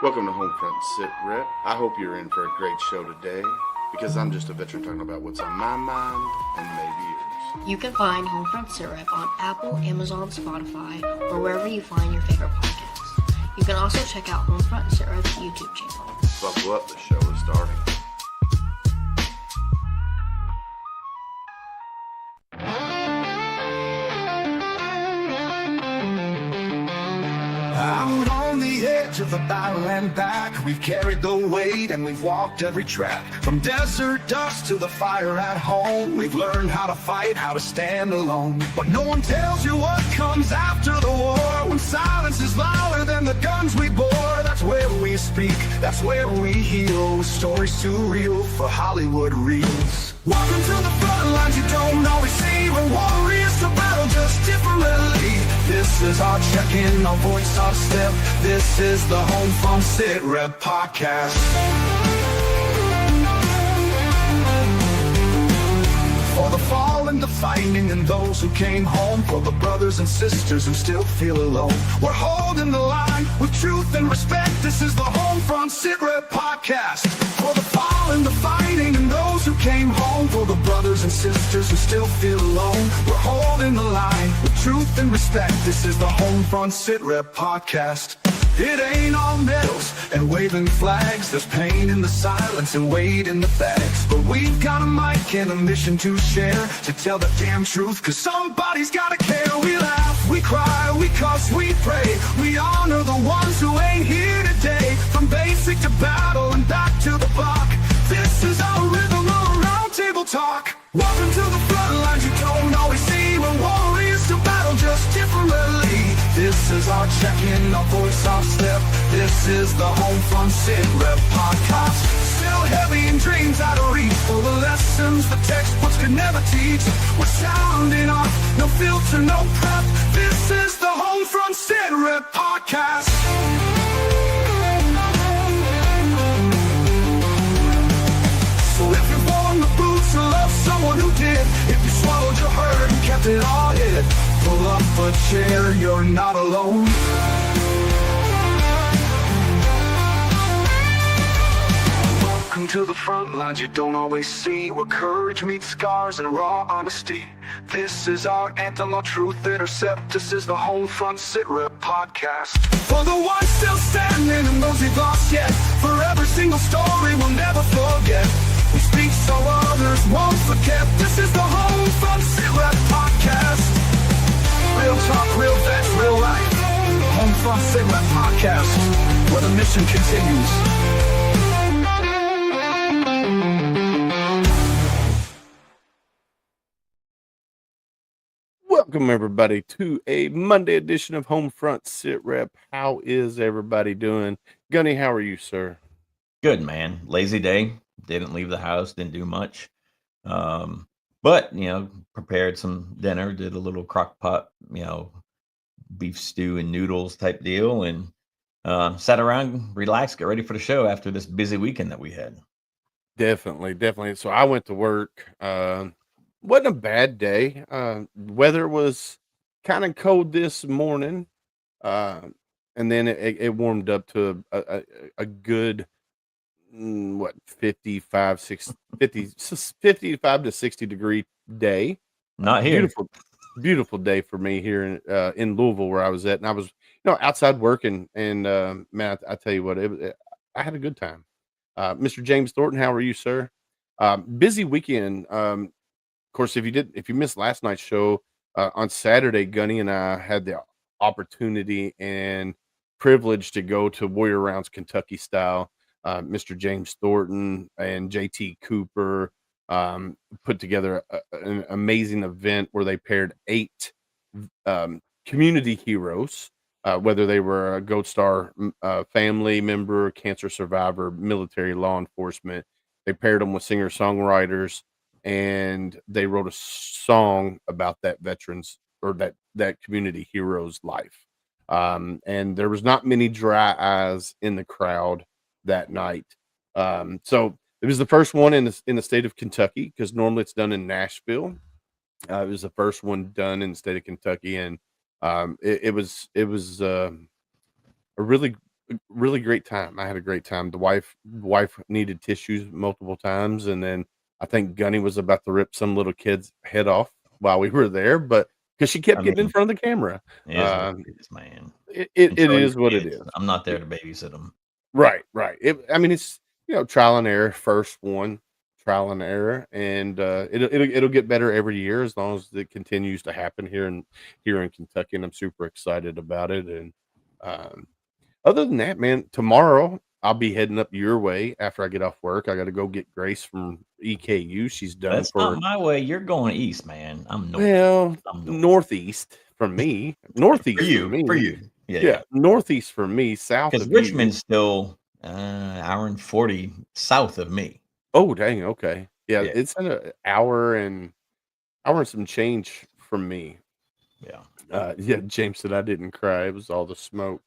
Welcome to Homefront Sit Rep. I hope you're in for a great show today, because I'm just a veteran talking about what's on my mind and maybe yours. You can find Homefront Sit Rep on Apple, Amazon, Spotify, or wherever you find your favorite podcasts. You can also check out Homefront Sit Rep's YouTube channel. Buckle up, the show is starting. Out on the edge of the battle and back, we've carried the weight and we've walked every track. From desert dust to the fire at home, we've learned how to fight, how to stand alone. But no one tells you what comes after the war, when silence is louder than the guns we bore. That's where we speak, that's where we heal, with stories too real for Hollywood reels. Welcome to the front lines you don't always see, we're warriors to battle just differently. This is our check-in, our voice, our step. This is the Homefront Sit Rep podcast. For the fallen, the fighting, and those who came home. For the brothers and sisters who still feel alone. We're holding the line with truth and respect. This is the Homefront Sit Rep podcast. For the fallen, the fighting, and those who came home. For the brothers and sisters who still feel alone. We're holding the line with truth and respect. This is the Homefront Sit Rep podcast. It ain't all medals and waving flags. There's pain in the silence and weight in the facts. But we've got a mic and a mission to share, to tell the damn truth, cause somebody's gotta care. We laugh, we cry, we cuss, we pray. We honor the ones who ain't here today. From basic to battle and back to the block. This is our rhythm of round table talk. Welcome to the front lines you don't always see. We're warriors to battle just differently. This is our check-in, our voice, our step. This is the Homefront Sit Rep podcast. Still heavy in dreams out of reach, full of lessons the textbooks could never teach. We're sounding off, no filter, no prep. This is the Homefront Sit Rep podcast. So if you've worn the boots or love someone who did, if you swallowed your hurt and kept it all hid, pull up a chair, you're not alone. Welcome to the front lines you don't always see, where courage meets scars and raw honesty. This is our anthem, our truth intercept. This is the Homefront Sit Rep podcast. For the ones still standing and those we've lost yet, for every single story we'll never forget. We speak so others won't forget. This is the Homefront Sit Rep podcast. Real talk, real vets, real life. Homefront Sit Rep podcast, where the mission continues. Welcome, everybody, to a Monday edition of Homefront Sit Rep. How is everybody doing? Gunny, how are you, sir? Good, man. Lazy day. Didn't leave the house. Didn't do much. But, prepared some dinner. Did a little crock pot, beef stew and noodles type deal. And sat around, relaxed, get ready for the show after this busy weekend that we had. Definitely. So I went to work. Wasn't a bad day. Weather was kind of cold this morning. And then it warmed up to a good 55 to 60 degree day. Not here. Beautiful day for me here in Louisville, where I was at, and I was outside working, and man, I tell you what, I had a good time. Mr. James Thornton, how are you, sir? Busy weekend. Of course, if you missed last night's show, on Saturday, Gunny and I had the opportunity and privilege to go to Warrior Rounds Kentucky style. Mr. James Thornton and JT Cooper put together an amazing event where they paired 8 community heroes, whether they were a Gold Star family member, cancer survivor, military, law enforcement. They paired them with singer-songwriters, and they wrote a song about that veterans or that community hero's life. And there was not many dry eyes in the crowd that night. So it was the first one in the state of Kentucky, because normally it's done in Nashville. It was the first one done in the state of Kentucky, and it was a really really great time. I had a great time. The wife needed tissues multiple times, and then I think Gunny was about to rip some little kid's head off while we were there, but because she I kept getting in mean, front of the camera. it is what Um, it is, man. it Enjoy your is what it kids. is. I'm not there to babysit them. Right, right. I mean, it's trial and error. First one, trial and error, and it'll get better every year as long as it continues to happen here in Kentucky. And I'm super excited about it. And um, other than that, man, tomorrow I'll be heading up your way after I get off work. I got to go get Grace from EKU. She's done That's not for my way. You're going east, man. I'm north. well I'm north. northeast from me, northeast from For me. you. Yeah, Yeah, yeah. northeast from me, south Because of you. Richmond's still hour and 40 south of me. Oh, dang, okay. Yeah, Yeah, it's an hour and some change from me. yeah. Yeah, James said I didn't cry, it was all the smoke.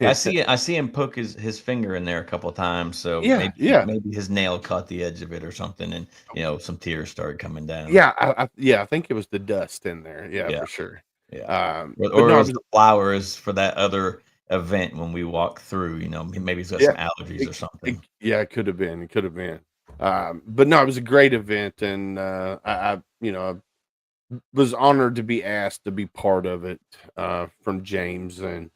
I see him poke his finger in there a couple of times, so Yeah, yeah. maybe his nail caught the edge of it or something, and some tears started coming down. Yeah, I think it was the dust in there, yeah, Yeah, for sure. yeah. But Or no, it I was was the flowers for that other event when we walked through. Maybe he's got yeah, some allergies or something. yeah, it could have been. But no, it was a great event, and, I was honored to be asked to be part of it, from James, and,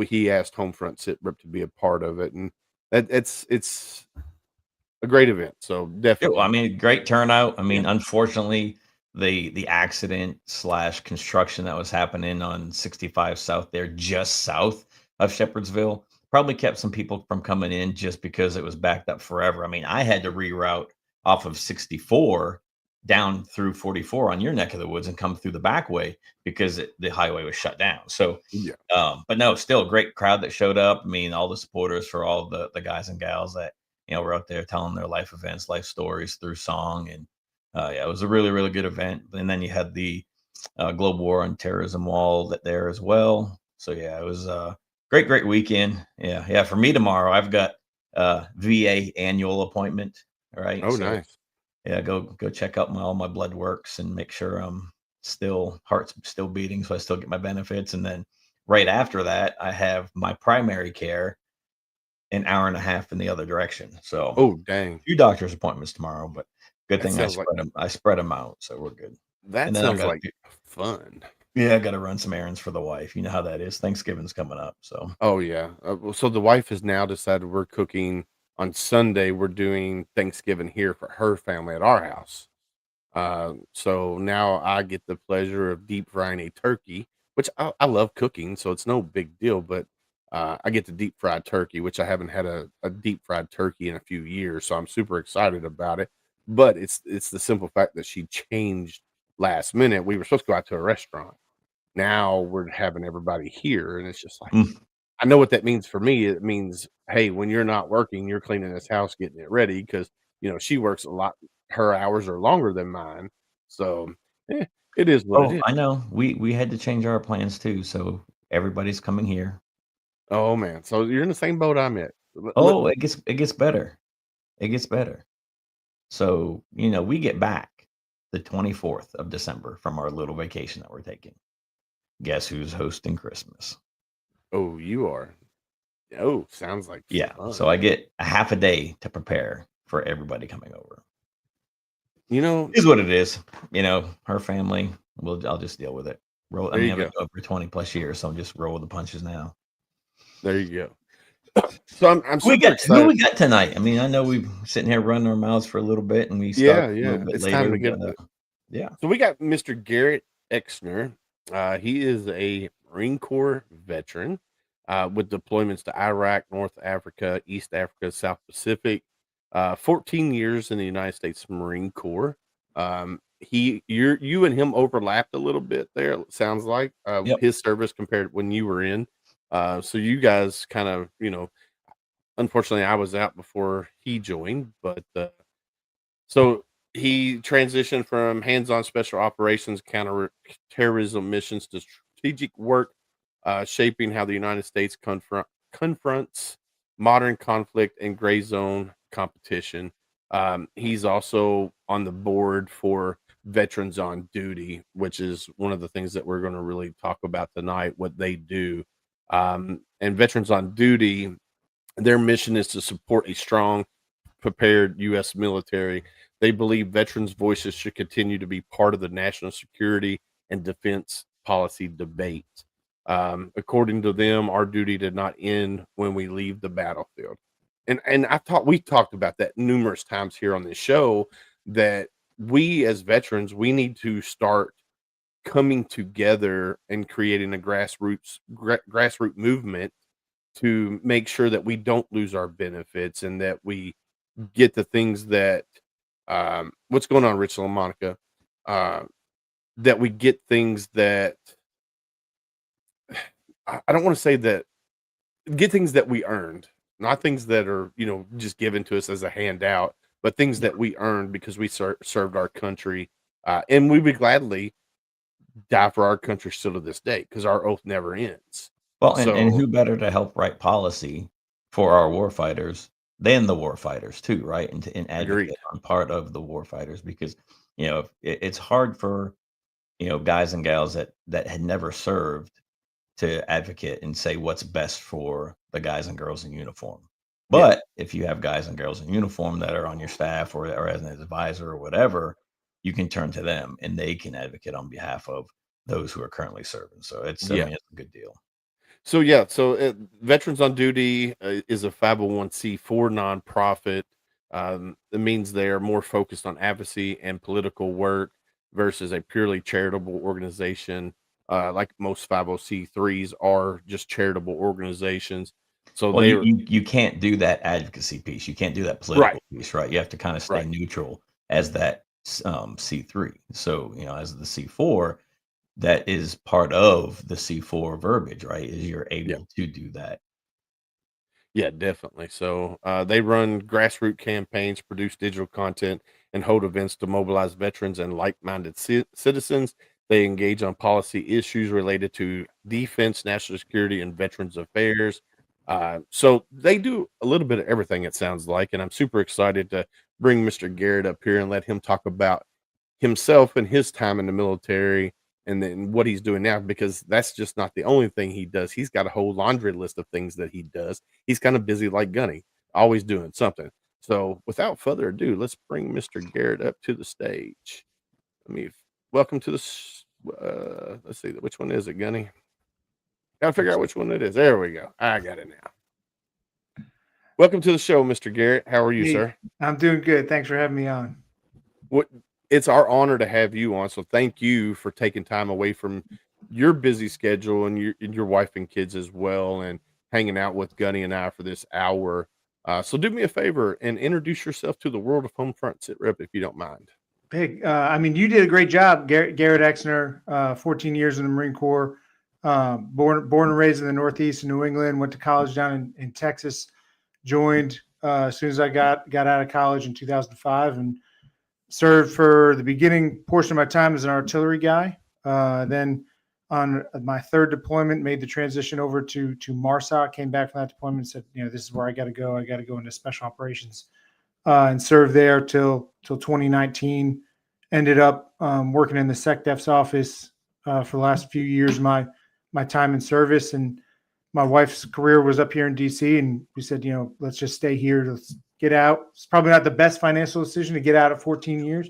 he asked Homefront Sit Rep to be a part of it, and it's a great event, so Yeah, well, I definitely. mean, great turnout. I Yeah. mean, unfortunately, the accident slash construction that was happening on 65 South there, just south of Shepherdsville, probably kept some people from coming in just because it was backed up forever. I mean, I had to reroute off of 64 down through 44 on your neck of the woods and come through the back way because the highway was shut down. So, Yeah. but no, still a great crowd that showed up. I mean, all the supporters for all the guys and gals that we're out there telling their life events, life stories through song. And yeah, it was a really, really good event. And then you had the Global War on Terrorism wall there as well. So yeah, it was a great, great weekend. Yeah, yeah. For me tomorrow, I've got VA annual appointment. All right, Oh, so nice. yeah, go check out all my blood works and make sure I'm heart's still beating, so I still get my benefits. And then right after that, I have my primary care an hour and a half in the other direction. So Oh, dang. few doctor's appointments tomorrow, but good That thing I sounds like spread them. I spread them out, so we're good. And that then I've sounds got like fun. I got to run some errands for the wife. You know how that is. Thanksgiving's coming up, so Oh, yeah. Well, so the wife has now decided we're cooking on Sunday, we're doing Thanksgiving here for her family at our house. So now I get the pleasure of deep frying a turkey, which I love cooking, so it's no big deal. But I get to deep fry turkey, which I haven't had a deep fried turkey in a few years, so I'm super excited about it. But it's the simple fact that she changed last minute. We were supposed to go out to a restaurant. Now we're having everybody here, and it's just like mm. I know what that means for me. It means, hey, when you're not working, you're cleaning this house, getting it ready because she works a lot. Her hours are longer than mine, so it is what it Oh, is. I know. We had to change our plans too, so everybody's coming here. Oh man, so you're in the same boat I'm in. Oh, it gets better. It gets better. So, we get back the 24th of December from our little vacation that we're taking. Guess who's hosting Christmas? Oh, you are. Oh, sounds like Yeah. fun. So I get a half a day to prepare for everybody coming over. You know, Is what it is. Her family. I'll just deal with it. Roll. I there mean, you I've been go. doing it for 20 plus years, so I'm just roll with the punches now. There you go. So I'm Who we super got? Who excited. we got tonight? I mean, I know we've sitting here running our mouths for a little bit, and we start Yeah, a little yeah. bit It's time later. to But get the yeah, So we got Mr. Garrett Exner. He is a Marine Corps veteran with deployments to Iraq, North Africa, East Africa, South Pacific. 14 years in the United States Marine Corps. You and him overlapped a little bit there. It sounds like yep. his service compared to when you were in. So you guys kind of, unfortunately, I was out before he joined, but so he transitioned from hands-on special operations, counterterrorism missions to strategic work, shaping how the United States confronts modern conflict and gray zone competition. He's also on the board for Veterans on Duty, which is one of the things that we're going to really talk about tonight. What they do, and Veterans on Duty. Their mission is to support a strong, prepared U.S. military. They believe veterans' voices should continue to be part of the national security and defense policy debate. According to them, our duty did not end when we leave the battlefield. And we talked about that numerous times here on this show, that we as veterans, we need to start coming together and creating a grassroots movement to make sure that we don't lose our benefits and that we get the things that what's going on, Rich and Monica, that we get things that I don't want to say that, get things that we earned, not things that are, just given to us as a handout, but things that we earned because we served our country, and we would gladly die for our country still to this day because our oath never ends. Well, and So who better to help write policy for our warfighters than the warfighters too, right? And agreed. advocate on part of the warfighters, because it's hard for guys and gals that had never served to advocate and say what's best for the guys and girls in uniform. Yeah. But if you have guys and girls in uniform that are on your staff or as an advisor or whatever, you can turn to them and they can advocate on behalf of those who are currently serving. So it's Yeah. it's a good deal. So Veterans on Duty is a 501c4 nonprofit. It means they are more focused on advocacy and political work versus a purely charitable organization. Like most 501c3s are just charitable organizations. So Well, they're you can't do that advocacy piece. You can't do that right, political piece, right? You have to kind of stay right. neutral as that C3. So, as the C4, that is part of the C4 verbiage, right? Is you're Yeah. able to do that. Yeah, definitely. So they run grassroots campaigns, produce digital content, and hold events to mobilize veterans and like-minded citizens. They engage on policy issues related to defense, national security, and veterans affairs. So they do a little bit of everything, it sounds like, and I'm super excited to bring Mr. Garrett up here and let him talk about himself and his time in the military and then what he's doing now, because that's just not the only thing he does. He's got a whole laundry list of things that he does. He's kind of busy like Gunny, always doing something. So without further ado, let's bring Mr. Garrett up to the stage. Let me welcome to this. Let's see, which one is it, Gunny? Gotta figure out which one it is. There we go. I got it now. Welcome to the show, Mr. Garrett. How are you, Hey, sir? I'm doing good. Thanks for having me on. What It's our honor to have you on. So thank you for taking time away from your busy schedule and your wife and kids as well, and hanging out with Gunny and I for this hour. So do me a favor and introduce yourself to the world of Homefront Sit Rep, if you don't mind. Big. You did a great job, Garrett Exner. 14 years in the Marine Corps. Born and raised in the Northeast in New England. Went to college down in Texas. Joined as soon as I got out of college in 2005, and served for the beginning portion of my time as an artillery guy. Then on my third deployment, made the transition over to MARSOC. Came back from that deployment and said, this is where I got to go. I got to go into special operations, and served there till 2019. Ended up working in the SecDef's office for the last few years. My time in service, and my wife's career was up here in DC, and we said, let's just stay here. Let's get out. It's probably not the best financial decision to get out at 14 years,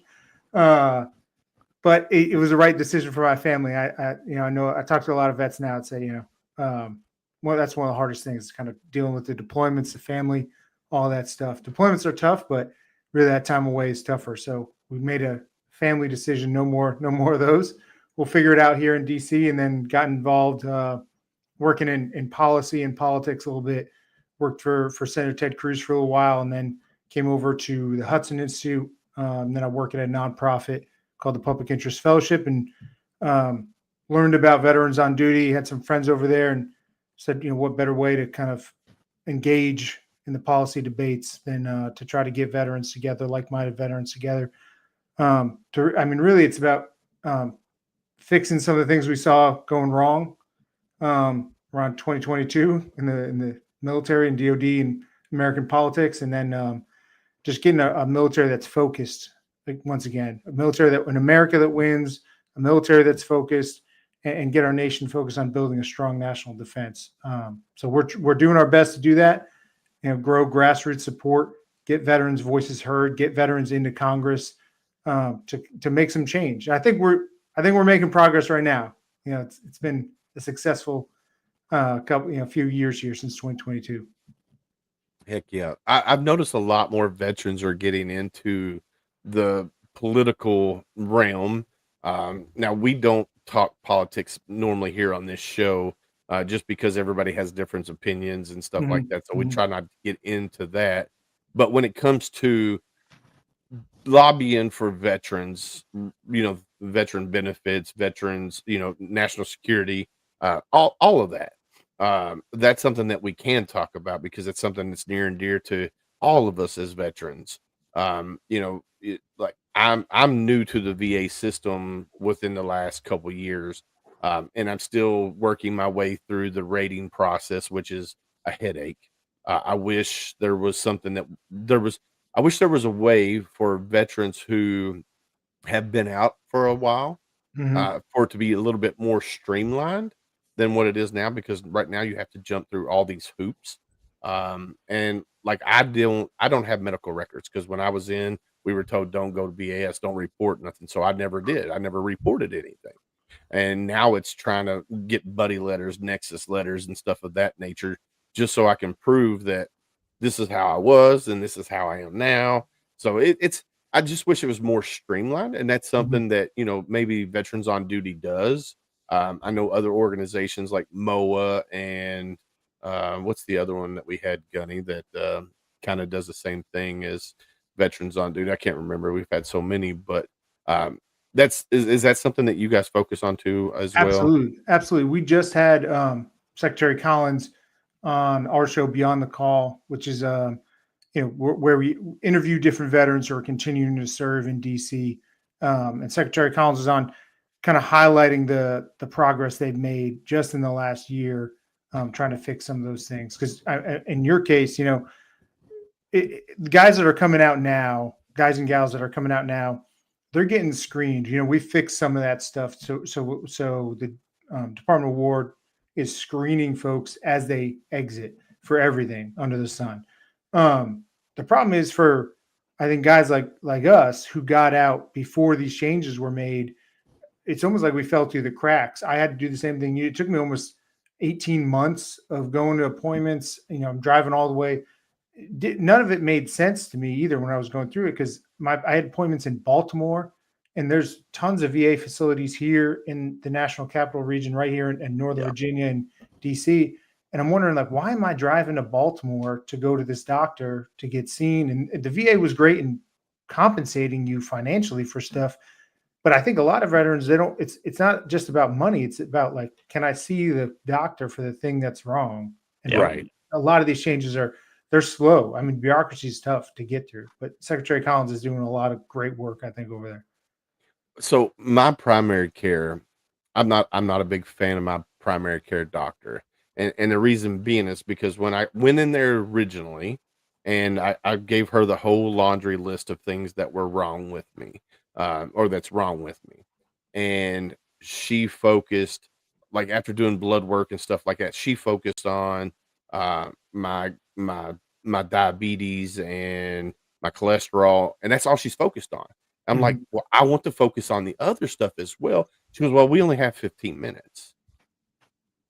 but it was the right decision for my family. I know I talk to a lot of vets now and say, well, that's one of the hardest things, kind of dealing with the deployments, the family, all that stuff. Deployments are tough, but really that time away is tougher. So we made a family decision. No more of those. We'll figure it out here in DC, and then got involved working in policy and politics a little bit. Worked for Senator Ted Cruz for a little while, and then came over to the Hudson Institute. Then I work at a nonprofit called the Public Interest Fellowship, and learned about veterans on duty. Had some friends over there, and said, what better way to kind of engage in the policy debates than to try to get veterans together, like-minded veterans together. Really, it's about fixing some of the things we saw going wrong around 2022 in the military and DOD and American politics, and then just getting a military that's focused. Like, once again, a military an America that wins, a military that's focused, and get our nation focused on building a strong national defense. So we're doing our best to do that, grow grassroots support, get veterans' voices heard, get veterans into Congress to make some change. I think we're making progress right now. It's been a successful few years here since 2022. Heck yeah. I've noticed a lot more veterans are getting into the political realm. Now, we don't talk politics normally here on this show, just because everybody has different opinions and stuff like that. So we try not to get into that. But when it comes to lobbying for veterans, veteran benefits, veterans, national security, all of that. That's something that we can talk about because it's something that's near and dear to all of us as veterans. Like I'm new to the VA system within the last couple years, and I'm still working my way through the rating process, which is a headache. I wish there was something that there was. I wish there was a way for veterans who have been out for a while, for it to be a little bit more streamlined than what it is now, because right now you have to jump through all these hoops. And like I don't have medical records because when I was in, we were told don't go to BAS, don't report nothing. So I never did. I never reported anything. And now it's trying to get buddy letters, nexus letters, and stuff of that nature, just so I can prove that this is how I was and this is how I am now. So it's I just wish it was more streamlined, and that's something that maybe Veterans on Duty does. I know other organizations like MOA and what's the other one that we had, Gunny, that kind of does the same thing as Veterans on Duty. I can't remember. We've had so many, but is that something that you guys focus on too as well? Absolutely. We just had Secretary Collins on our show Beyond the Call, which is where we interview different veterans who are continuing to serve in DC. And Secretary Collins was on, kind of highlighting the progress they've made just in the last year, trying to fix some of those things. Because in your case, the guys that are coming out now, guys and gals that are coming out now, they're getting screened. We fixed some of that stuff. So the Department of War is screening folks as they exit for everything under the sun. The problem is for, I think, guys like us who got out before these changes were made, it's almost like we fell through the cracks. I had to do the same thing. It took me almost 18 months of going to appointments. I'm driving all the way. None of it made sense to me either when I was going through it, because I had appointments in Baltimore, and there's tons of VA facilities here in the National Capital Region, right here in Northern Virginia and DC. And I'm wondering, like, why am I driving to Baltimore to go to this doctor to get seen? And the VA was great in compensating you financially for stuff. But I think a lot of veterans, it's not just about money. It's about, like, can I see the doctor for the thing that's wrong? And Right. a lot of these changes they're slow. I mean, bureaucracy is tough to get through, but Secretary Collins is doing a lot of great work, I think, over there. So my primary care, I'm not a big fan of my primary care doctor. And the reason being is because when I went in there originally and I gave her the whole laundry list of things that were wrong with me, or that's wrong with me. And she focused, like, after doing blood work and stuff like that, she focused on my diabetes and my cholesterol, and that's all she's focused on. I'm like, well, I want to focus on the other stuff as well. She goes, well, we only have 15 minutes.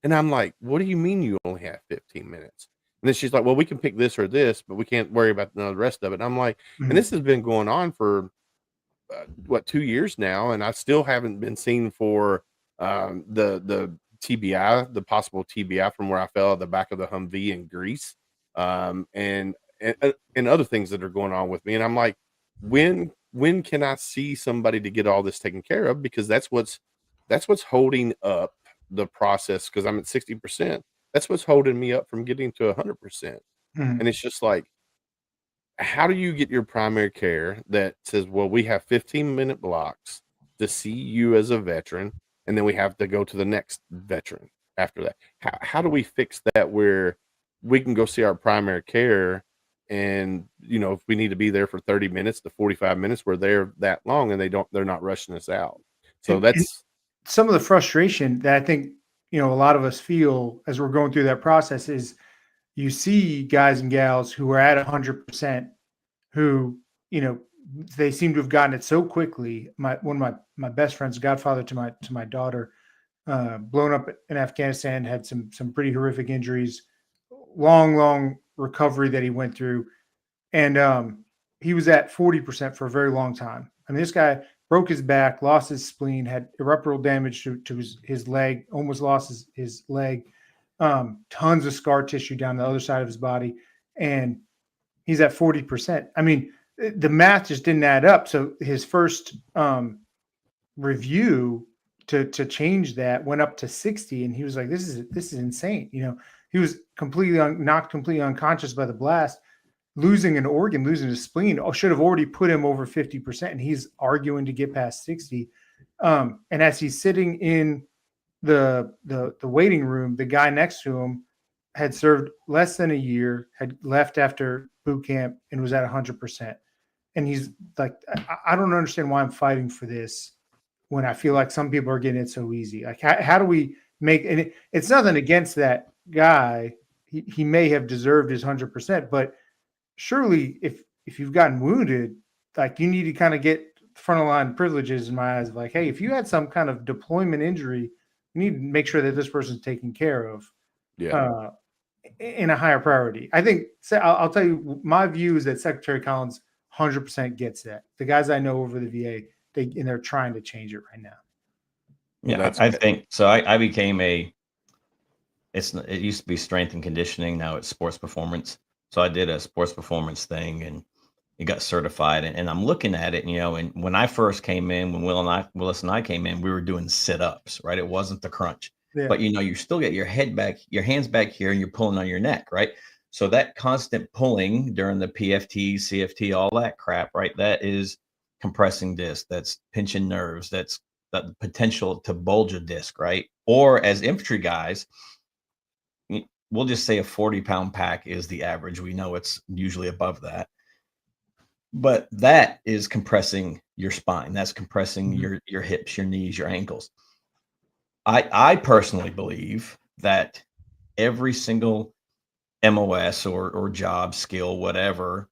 And I'm like, what do you mean you only have 15 minutes? And then she's like, well, we can pick this or this, but we can't worry about the rest of it. And I'm like, and this has been going on for 2 years now, and I still haven't been seen for the TBI, the possible TBI from where I fell at the back of the Humvee in Greece, and other things that are going on with me. And I'm like, when can I see somebody to get all this taken care of? Because that's what's holding up the process, because I'm at 60%. That's what's holding me up from getting to 100%. And it's just like, how do you get your primary care that says, well, we have 15-minute blocks to see you as a veteran, and then we have to go to the next veteran after that? How do we fix that where we can go see our primary care, and if we need to be there for 30 minutes to 45 minutes, we're there that long, and they're not rushing us out. So that's some of the frustration that I think a lot of us feel as we're going through that process is you see guys and gals who are at 100%, who, they seem to have gotten it so quickly. One of my best friends, godfather to my daughter, blown up in Afghanistan, had some pretty horrific injuries, long recovery that he went through. And he was at 40% for a very long time. I mean, this guy broke his back, lost his spleen, had irreparable damage to his leg, almost lost his leg, tons of scar tissue down the other side of his body. And he's at 40%. I mean, the math just didn't add up. So his first review to change that went up to 60, and he was like, "This is insane." He was knocked completely unconscious by the blast, losing an organ, losing his spleen. Should have already put him over 50%, and he's arguing to get past 60. And as he's sitting in the waiting room, the guy next to him had served less than a year, had left after boot camp, and was at 100%. And he's like, I don't understand why I'm fighting for this when I feel like some people are getting it so easy. Like, how do we make, and it's nothing against that guy. He may have deserved his 100%, but surely if you've gotten wounded, like, you need to kind of get front of line privileges in my eyes of like, hey, if you had some kind of deployment injury, you need to make sure that this person's taken care of. Yeah. In a higher priority. I think I'll tell you, my view is that Secretary Collins 100% gets that. The guys I know over the VA, they're trying to change it right now. Yeah, I think so. I became it used to be strength and conditioning. Now it's sports performance. So I did a sports performance thing and it got certified. And I'm looking at it, and when I first came in, when Willis and I came in, we were doing sit-ups, right? It wasn't the crunch. Yeah. But you still get your head back, your hands back here, and you're pulling on your neck, right? So that constant pulling during the PFT, CFT, all that crap, right? That is compressing disc, that's pinching nerves, that's the potential to bulge a disc, right? Or as infantry guys, we'll just say a 40-pound pack is the average. We know it's usually above that. But that is compressing your spine. That's compressing your hips, your knees, your ankles. I personally believe that every single MOS or job skill, whatever,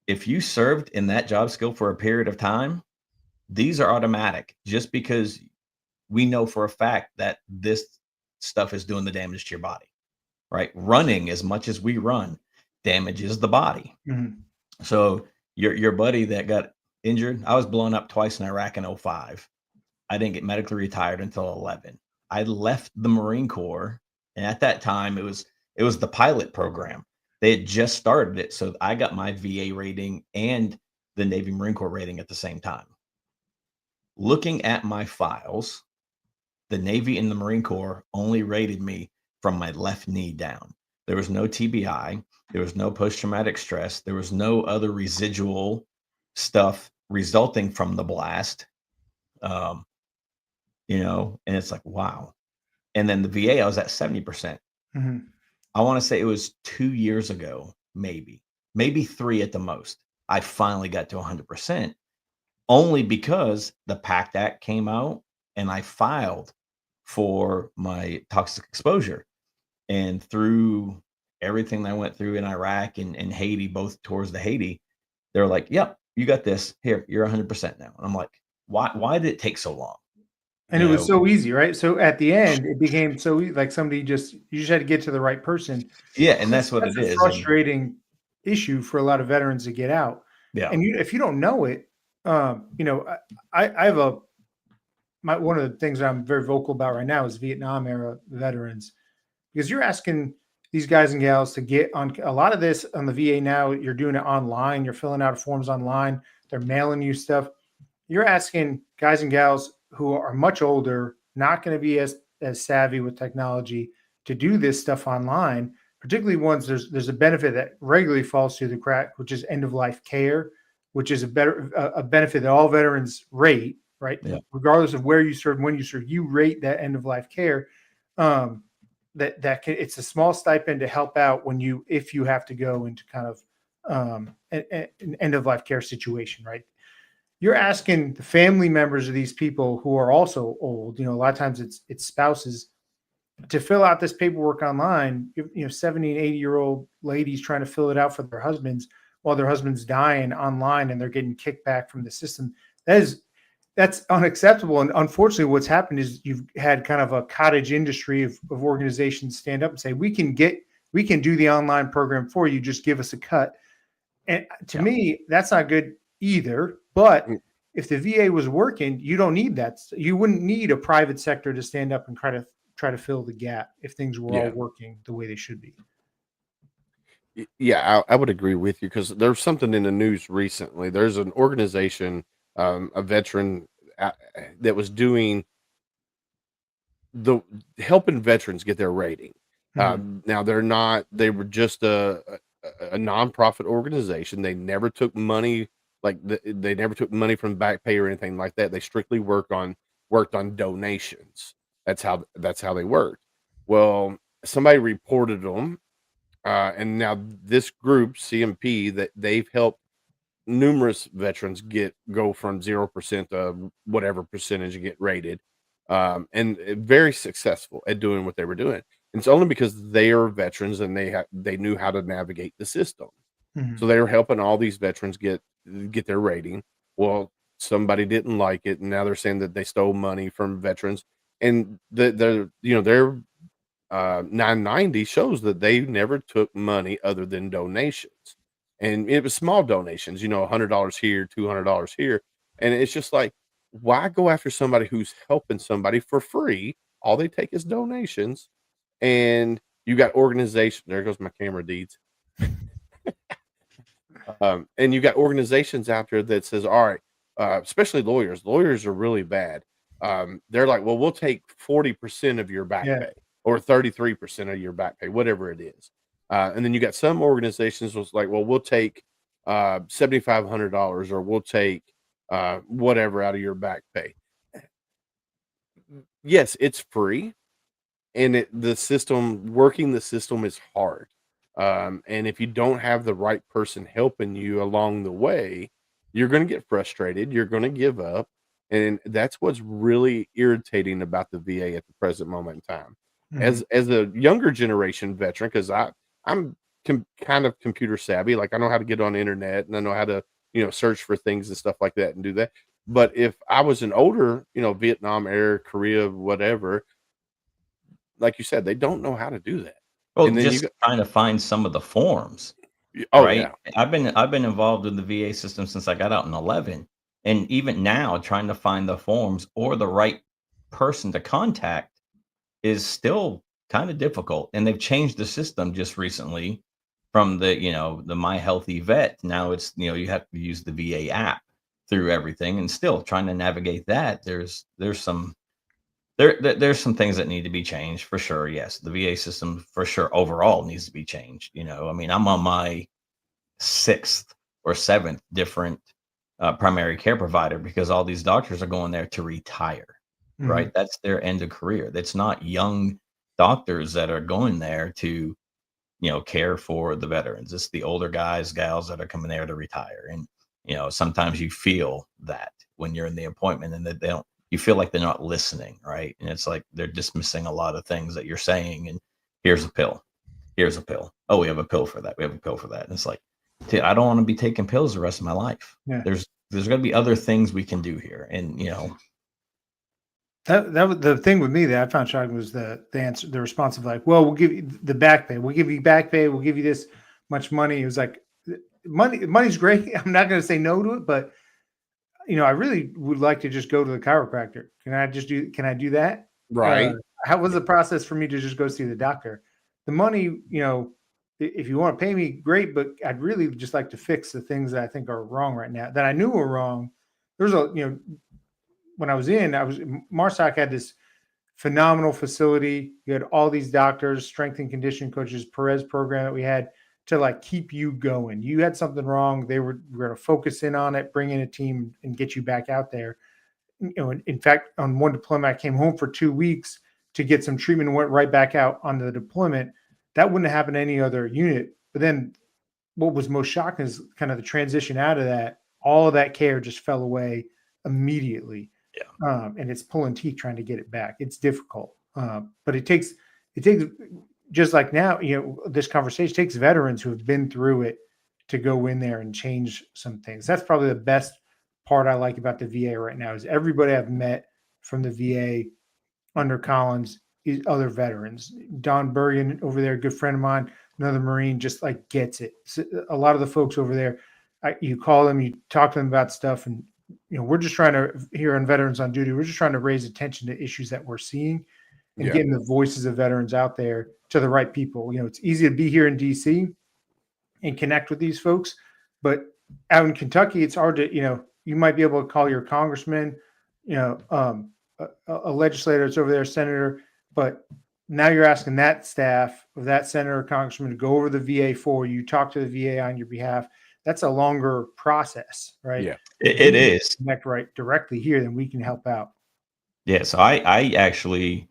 if you served in that job skill for a period of time, these are automatic, just because we know for a fact that this stuff is doing the damage to your body, right? Running as much as we run damages the body. Mm-hmm. So your buddy that got injured, I was blown up twice in Iraq in 2005. I didn't get medically retired until 2011. I left the Marine Corps, and at that time it was the pilot program. They had just started it, so I got my VA rating and the Navy Marine Corps rating at the same time. Looking at my files, the Navy and the Marine Corps only rated me from my left knee down. There was no TBI. There was no post-traumatic stress. There was no other residual stuff resulting from the blast. And it's like, wow. And then the VA, I was at 70%. Mm-hmm. I want to say it was 2 years ago, maybe 3 at the most. I finally got to 100%, only because the PACT Act came out and I filed for my toxic exposure. And through everything that I went through in Iraq and Haiti, both tours to Haiti, they're like, yep, you got this. Here, you're 100% now. And I'm like, why did it take so long? And it was so easy, right? So at the end, it became so easy, like you just had to get to the right person. Yeah, and that's what it is. Frustrating issue for a lot of veterans to get out. Yeah, and if you don't know it, I have one of the things that I'm very vocal about right now is Vietnam era veterans, because you're asking these guys and gals to get on a lot of this on the VA now. You're doing it online. You're filling out forms online. They're mailing you stuff. You're asking guys and gals who are much older, not going to be as savvy with technology, to do this stuff online, particularly once there's a benefit that regularly falls through the crack, which is end of life care, which is a benefit that all veterans rate, right? Yeah. Regardless of where you serve, when you serve, you rate that end of life care. It's a small stipend to help out if you have to go into kind of an end of life care situation, right? You're asking the family members of these people who are also old, a lot of times it's spouses, to fill out this paperwork online, 70 and 80-year-old ladies trying to fill it out for their husbands while their husband's dying online and they're getting kickback from the system. That's unacceptable. And unfortunately, what's happened is you've had kind of a cottage industry of organizations stand up and say, we can do the online program for you. Just give us a cut. And to me, that's not good either. But if the VA was working, you don't need that. You wouldn't need a private sector to stand up and try to fill the gap if things were all working the way they should be. Yeah, I would agree with you because there's something in the news recently. There's an organization, a veteran that was doing helping veterans get their rating. Now they were just a nonprofit organization. They never took money, they never took money from back pay or anything like that. They strictly worked on donations. That's how they worked. Well, somebody reported them. And now this group, CMP, that they've helped numerous veterans go from 0% to whatever percentage and get rated, and very successful at doing what they were doing. And it's only because they are veterans and they knew how to navigate the system. So they were helping all these veterans get their rating. Well, somebody didn't like it, and now they're saying that they stole money from veterans, and their 990 shows that they never took money other than donations, and it was small donations, $100 here, $200 here, and it's just like, why go after somebody who's helping somebody for free? All they take is donations, and you got organizations. There goes my camera deeds. And you got organizations out there that says, all right, especially lawyers are really bad. They're like, well, we'll take 40% of your back pay or 33% of your back pay, whatever it is. And then you got some organizations was like, well, we'll take $7,500 or we'll take whatever out of your back pay. Yes, it's free, and working the system is hard. And if you don't have the right person helping you along the way, you're going to get frustrated. You're going to give up. And that's what's really irritating about the VA at the present moment in time. As a younger generation veteran, because I'm kind of computer savvy, like I know how to get on the internet and I know how to, search for things and stuff like that and do that. But if I was an older, Vietnam era, Korea, whatever, like you said, they don't know how to do that. Well, and then just trying to find some of the forms. Oh, right? yeah. I've been involved in the VA system since I got out in 11, and even now, trying to find the forms or the right person to contact is still kind of difficult. And they've changed the system just recently from the My Healthy Vet. Now it's you have to use the VA app through everything, and still trying to navigate that. There's some things that need to be changed for sure. Yes, the VA system for sure overall needs to be changed. I mean, I'm on my 6th or 7th different primary care provider because all these doctors are going there to retire, right? That's their end of career. That's not young doctors that are going there to, care for the veterans. It's the older guys, gals that are coming there to retire. And, sometimes you feel that when you're in the appointment and that you feel like they're not listening, right? And it's like they're dismissing a lot of things that you're saying. And here's a pill. Here's a pill. Oh, we have a pill for that. We have a pill for that. And it's like, I don't want to be taking pills the rest of my life. Yeah. There's going to be other things we can do here. And, that was the thing with me that I found shocking was the answer, the response of like, well, we'll give you the back pay. We'll give you back pay. We'll give you this much money. It was like, money's great. I'm not going to say no to it, but I really would like to just go to the chiropractor. Can I do that? Right. How was the process for me to just go see the doctor? The money, if you want to pay me, great, but I'd really just like to fix the things that I think are wrong right now that I knew were wrong. There's when I was MARSOC had this phenomenal facility. You had all these doctors, strength and conditioning coaches, Perez program that we had to like keep you going. You had something wrong. We're going to focus in on it, bring in a team and get you back out there. In fact, on one deployment, I came home for 2 weeks to get some treatment and went right back out on the deployment. That wouldn't have happened to any other unit. But then what was most shocking is kind of the transition out of that. All of that care just fell away immediately. Yeah. And it's pulling teeth trying to get it back. It's difficult. But it takes it takes, just like now, this conversation takes veterans who have been through it to go in there and change some things. That's probably the best part I like about the VA right now is everybody I've met from the VA under Collins is other veterans. Don Bergen over there, a good friend of mine, another Marine, just like gets it. So a lot of the folks over there, you call them, you talk to them about stuff, and we're just trying to, here on Veterans on Duty, we're just trying to raise attention to issues that we're seeing and getting the voices of veterans out there to the right people. It's easy to be here in DC and connect with these folks, but out in Kentucky, it's hard to, you might be able to call your congressman, a legislator that's over there, senator, but now you're asking that staff of that senator or congressman to go over the VA for you, talk to the VA on your behalf. That's a longer process, right? Yeah, it is. Connect right directly here, then we can help out. Yeah. So I actually,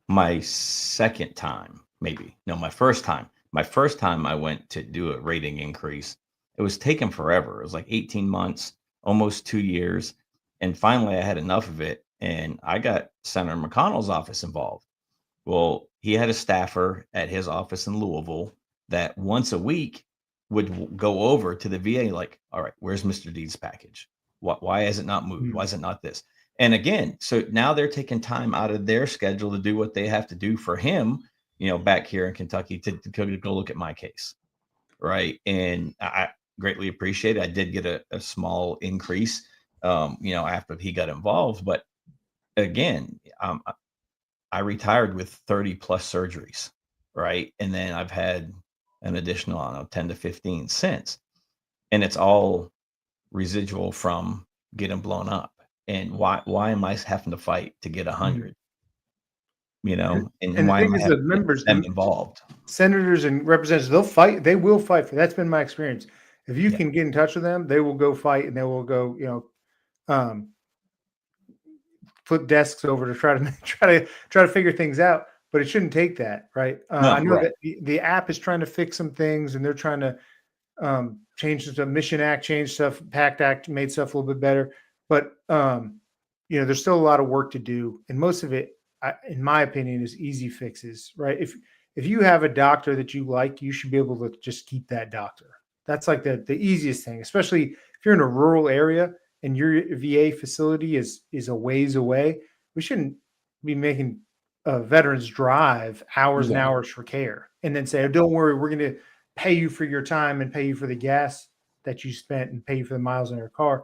my second time, maybe, no, my first time I went to do a rating increase, it was taking forever. It was like 18 months, almost 2 years. And finally I had enough of it. And I got Senator McConnell's office involved. Well, he had a staffer at his office in Louisville that once a week would go over to the VA, like, all right, where's Mr. Deed's package? Why has it not moved? Why is it not this? And again, so now they're taking time out of their schedule to do what they have to do for him, back here in Kentucky to go look at my case. Right. And I greatly appreciate it. I did get a small increase, after he got involved. But again, I retired with 30 plus surgeries. Right. And then I've had an additional, I don't know, 10 to 15 since. And it's all residual from getting blown up. And why am I having to fight to get 100? And why am I having members them involved? Senators and representatives, they'll fight. They will fight for. That's been my experience. If you can get in touch with them, they will go fight, and they will go, flip desks over to try to figure things out. But it shouldn't take that, right? I know that the app is trying to fix some things, and they're trying to change stuff. Mission Act changed stuff. PACT Act made stuff a little bit better. But, there's still a lot of work to do. And most of it, in my opinion, is easy fixes, right? If you have a doctor that you like, you should be able to just keep that doctor. That's like the easiest thing, especially if you're in a rural area and your VA facility is a ways away. We shouldn't be making veterans drive hours and hours for care and then say, oh, don't worry, we're going to pay you for your time and pay you for the gas that you spent and pay you for the miles in your car.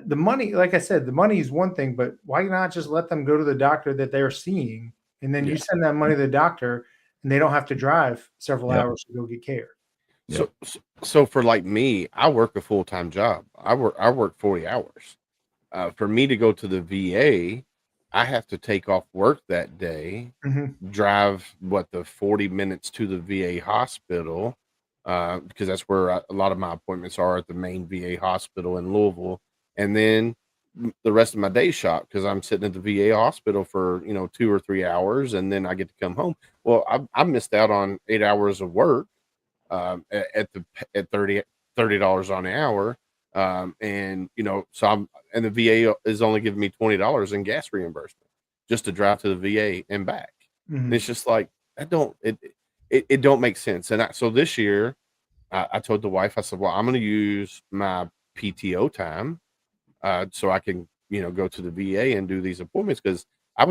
The money, like I said, the money is one thing, but why not just let them go to the doctor that they're seeing, and then you send that money to the doctor, and they don't have to drive several hours to go get care. So for like me, I work a full-time job. I work 40 hours. For me to go to the VA, I have to take off work that day, drive the 40 minutes to the VA hospital, because that's where a lot of my appointments are, at the main VA hospital in Louisville. And then the rest of my day shop, because I'm sitting at the VA hospital for 2 or 3 hours, and then I get to come home. Well, I missed out on 8 hours of work at $30 on an hour, and so the VA is only giving me $20 in gas reimbursement just to drive to the VA and back. And it's just like, it don't make sense. And so this year, I told the wife, I said, well, I'm going to use my PTO time so I can, go to the VA and do these appointments, because I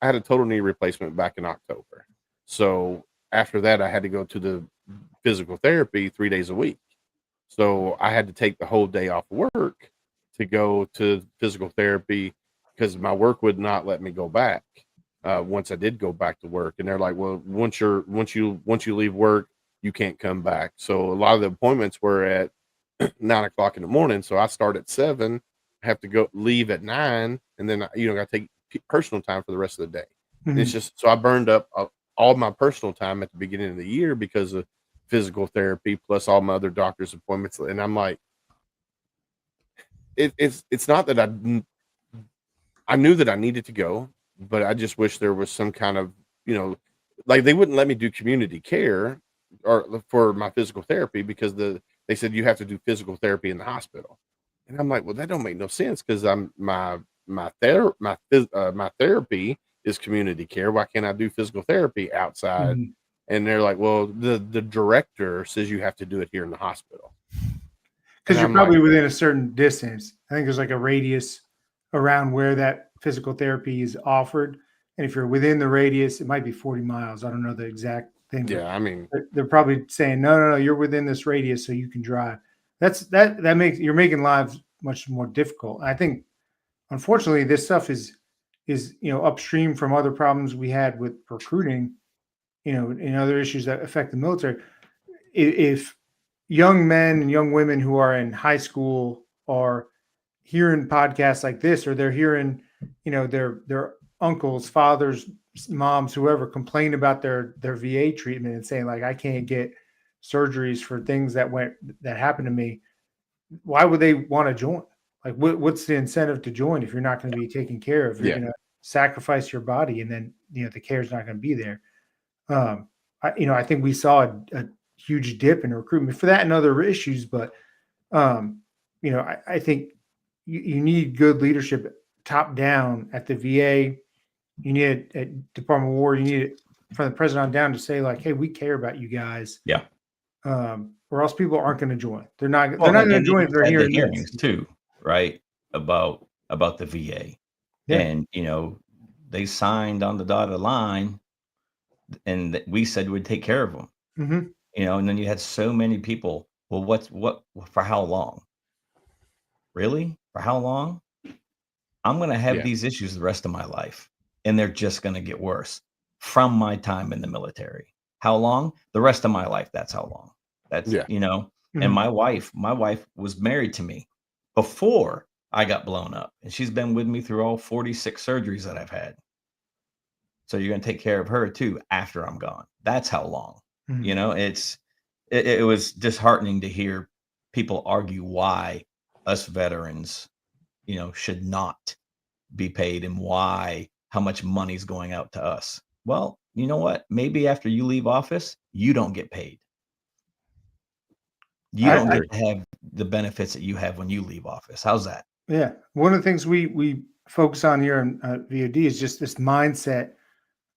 had a total knee replacement back in October. So after that, I had to go to the physical therapy 3 days a week. So I had to take the whole day off work to go to physical therapy, because my work would not let me go back once I did go back to work. And they're like, well, once you leave work, you can't come back. So a lot of the appointments were at 9 o'clock in the morning. So I start at 7, have to leave at 9, and then got to take personal time for the rest of the day. And it's just, so I burned up all my personal time at the beginning of the year because of physical therapy, plus all my other doctor's appointments. And I'm like, it's not that I knew that I needed to go, but I just wish there was some kind of, like, they wouldn't let me do community care or for my physical therapy, because they said you have to do physical therapy in the hospital. And I'm like, well, that don't make no sense, because my therapy is community care. Why can't I do physical therapy outside? Mhm. And they're like, well, the director says you have to do it here in the hospital. Because And you're I'm probably like, within a certain distance. I think there's like a radius around where that physical therapy is offered. And if you're within the radius, it might be 40 miles. I don't know the exact thing, but yeah, I mean, they're probably saying, no, you're within this radius, so you can drive. That makes you're making lives much more difficult. I think, unfortunately, this stuff is upstream from other problems we had with recruiting, and other issues that affect the military. If young men and young women who are in high school are hearing podcasts like this, or they're hearing, their uncles, fathers, moms, whoever complain about their VA treatment and saying like, I can't get surgeries for things that happened to me. Why would they want to join? Like, what's the incentive to join if you're not going to be taken care of? You're yeah, going to sacrifice your body, and then the care is not going to be there. I think we saw a huge dip in recruitment for that and other issues, but I think you need good leadership top down at the VA. You need it at Department of War. You need it from the president on down to say like, hey, we care about you guys. Yeah. Or else people aren't going to join. They're not Well, going to and join you if they're had the hearing hearings this. too, right? About the VA. Yeah. And they signed on the dotted line, and we said we'd take care of them. Mm-hmm. And then you had so many people. Well, what for how long? Really? For how long? I'm going to have Yeah. these issues the rest of my life, and they're just going to get worse from my time in the military. How long? The rest of my life. That's how long. That's, Yeah. and my wife was married to me before I got blown up, and she's been with me through all 46 surgeries that I've had. So you're going to take care of her too after I'm gone. That's how long. Mhm. It was disheartening to hear people argue why us veterans, should not be paid, and how much money's going out to us. Well, you know what? Maybe after you leave office, you don't get paid. You don't get to have the benefits that you have when you leave office. How's that? Yeah. One of the things we focus on here in VOD is just this mindset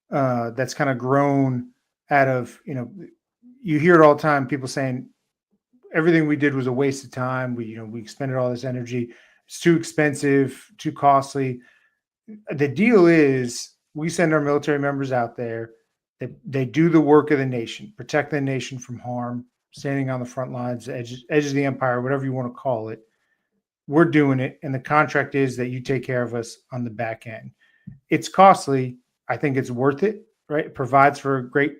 that's kind of grown out of, you hear it all the time, people saying everything we did was a waste of time. We expended all this energy. It's too expensive, too costly. The deal is we send our military members out there. They do the work of the nation, protect the nation from harm, standing on the front lines, edges of the empire, whatever you want to call it. We're doing it. And the contract is that you take care of us on the back end. It's costly. I think it's worth it, right? It provides for a great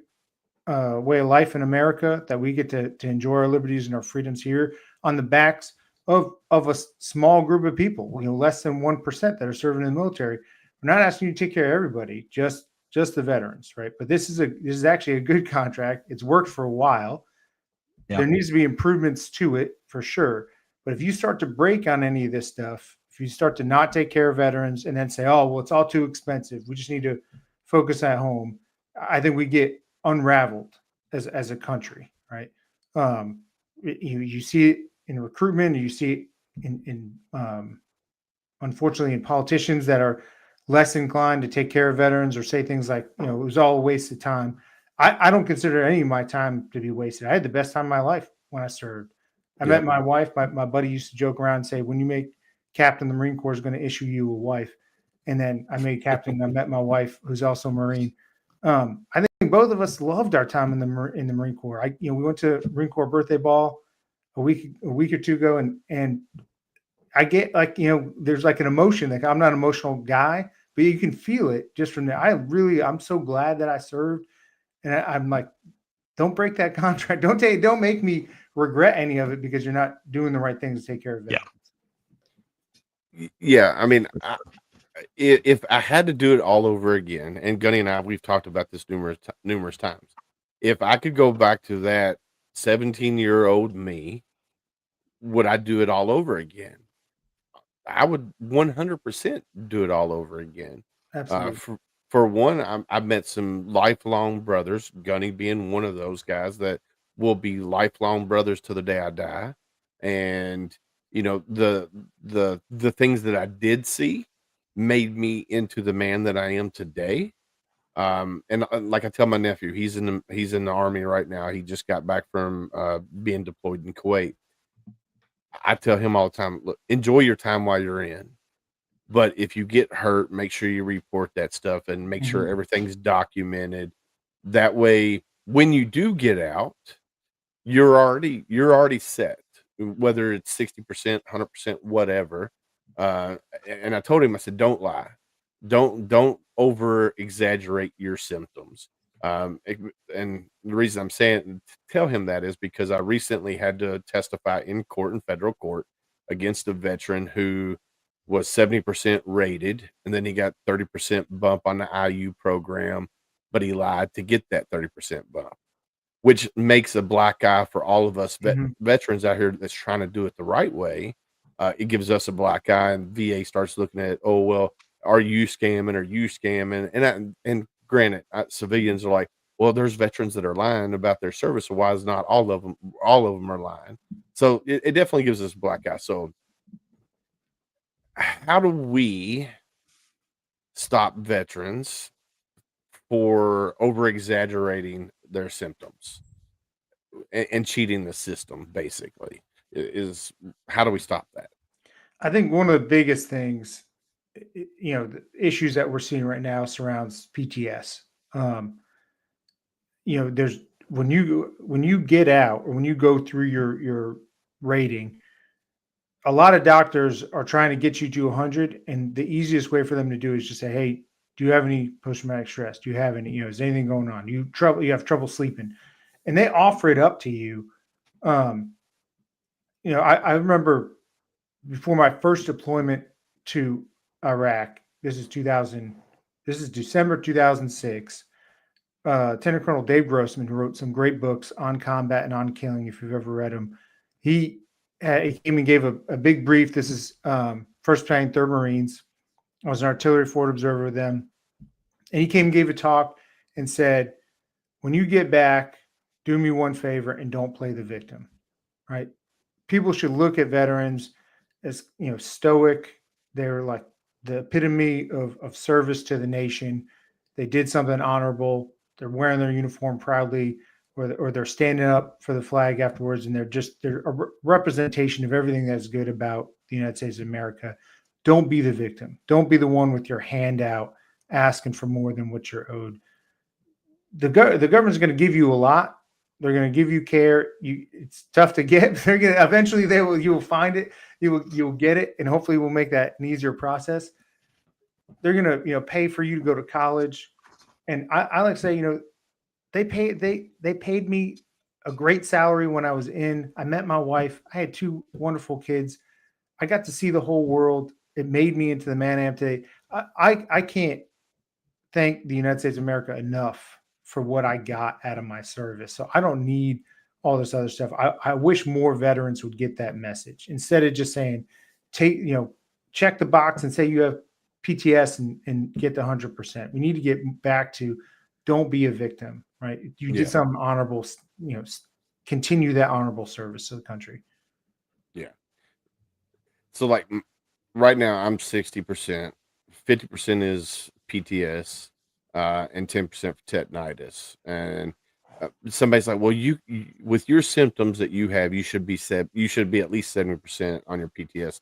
way of life in America, that we get to enjoy our liberties and our freedoms here on the backs of a small group of people, less than 1% that are serving in the military. We're not asking you to take care of everybody, just the veterans, right? But this is actually a good contract. It's worked for a while. Yeah. There needs to be improvements to it for sure. But if you start to break on any of this stuff, if you start to not take care of veterans and then say, oh, well, it's all too expensive, we just need to focus at home, I think we get unraveled as a country, right? You see it in recruitment, you see it in unfortunately in politicians that are less inclined to take care of veterans or say things like, it was all a waste of time. I don't consider any of my time to be wasted. I had the best time of my life when I served. I met my wife. My buddy used to joke around and say, when you make captain, the Marine Corps is going to issue you a wife. And then I made captain and I met my wife, who's also a Marine. I think both of us loved our time in the Marine Corps. We went to Marine Corps birthday ball a week or two ago, and I get there's like an emotion. Like, I'm not an emotional guy, but you can feel it just from there. I'm so glad that I served, and I'm like, don't break that contract. Don't make me regret any of it because you're not doing the right things to take care of it. Yeah. I mean, if I had to do it all over again, and Gunny and I, we've talked about this numerous times. If I could go back to that 17-year-old me, would I do it all over again? I would 100% do it all over again. Absolutely. For one, I've met some lifelong brothers, Gunny being one of those guys that will be lifelong brothers to the day I die. And the things that I did see made me into the man that I am today. And like I tell my nephew, he's in the army right now. He just got back from being deployed in Kuwait. I tell him all the time, look, enjoy your time while you're in. But if you get hurt, make sure you report that stuff and make sure everything's documented. That way, when you do get out, you're already set, whether it's 60%, 100%, whatever. And I told him, I said, don't lie. Don't over exaggerate your symptoms. And the reason I'm saying tell him that is because I recently had to testify in court, in federal court, against a veteran who was 70% rated, and then he got 30% bump on the IU program, but he lied to get that 30% bump, which makes a black eye for all of us veterans out here that's trying to do it the right way. It gives us a black eye, and VA starts looking at, oh, well, are you scamming? Are you scamming? And granted, civilians are like, well, there's veterans that are lying about their service. So why is not all of them are lying? So it definitely gives us a black eye. So how do we stop veterans for over exaggerating their symptoms and cheating the system? Basically, is how do we stop that? I think one of the biggest things, the issues that we're seeing right now surrounds PTS. There's when you get out or when you go through your rating, a lot of doctors are trying to get you to 100, and the easiest way for them to do is just say, "Hey, do you have any post-traumatic stress? Do you have any? Is anything going on? You have trouble sleeping?" And they offer it up to you. I remember before my first deployment to Iraq. This is December 2006. Lieutenant Colonel Dave Grossman, who wrote some great books on combat and on killing, if you've ever read them, he came and gave a big brief. This is 1st Battalion, 3rd Marines. I was an artillery forward observer with them. And he came and gave a talk and said, when you get back, do me one favor and don't play the victim, right? People should look at veterans as, stoic. They're like the epitome of service to the nation. They did something honorable. They're wearing their uniform proudly, or they're standing up for the flag afterwards. And they're a representation of everything that's good about the United States of America. Don't be the victim. Don't be the one with your hand out asking for more than what you're owed. The government's going to give you a lot. They're going to give you care. It's tough to get. They're going to eventually you will find it. You'll get it, and hopefully we'll make that an easier process. They're going to pay for you to go to college, and I like to say they paid me a great salary when I was in. I met my wife. I had 2 wonderful kids. I got to see the whole world. It made me into the man I am today. I can't thank the United States of America enough for what I got out of my service. So I don't need all this other stuff. I wish more veterans would get that message instead of just saying, check the box and say you have PTS and get the 100%. We need to get back to don't be a victim, right? You did something honorable, continue that honorable service to the country. Yeah. So like right now I'm 60%, 50% is PTS. And 10% for tetanitis. And somebody's like, well, you with your symptoms that you have, you should be at least 70% on your PTS.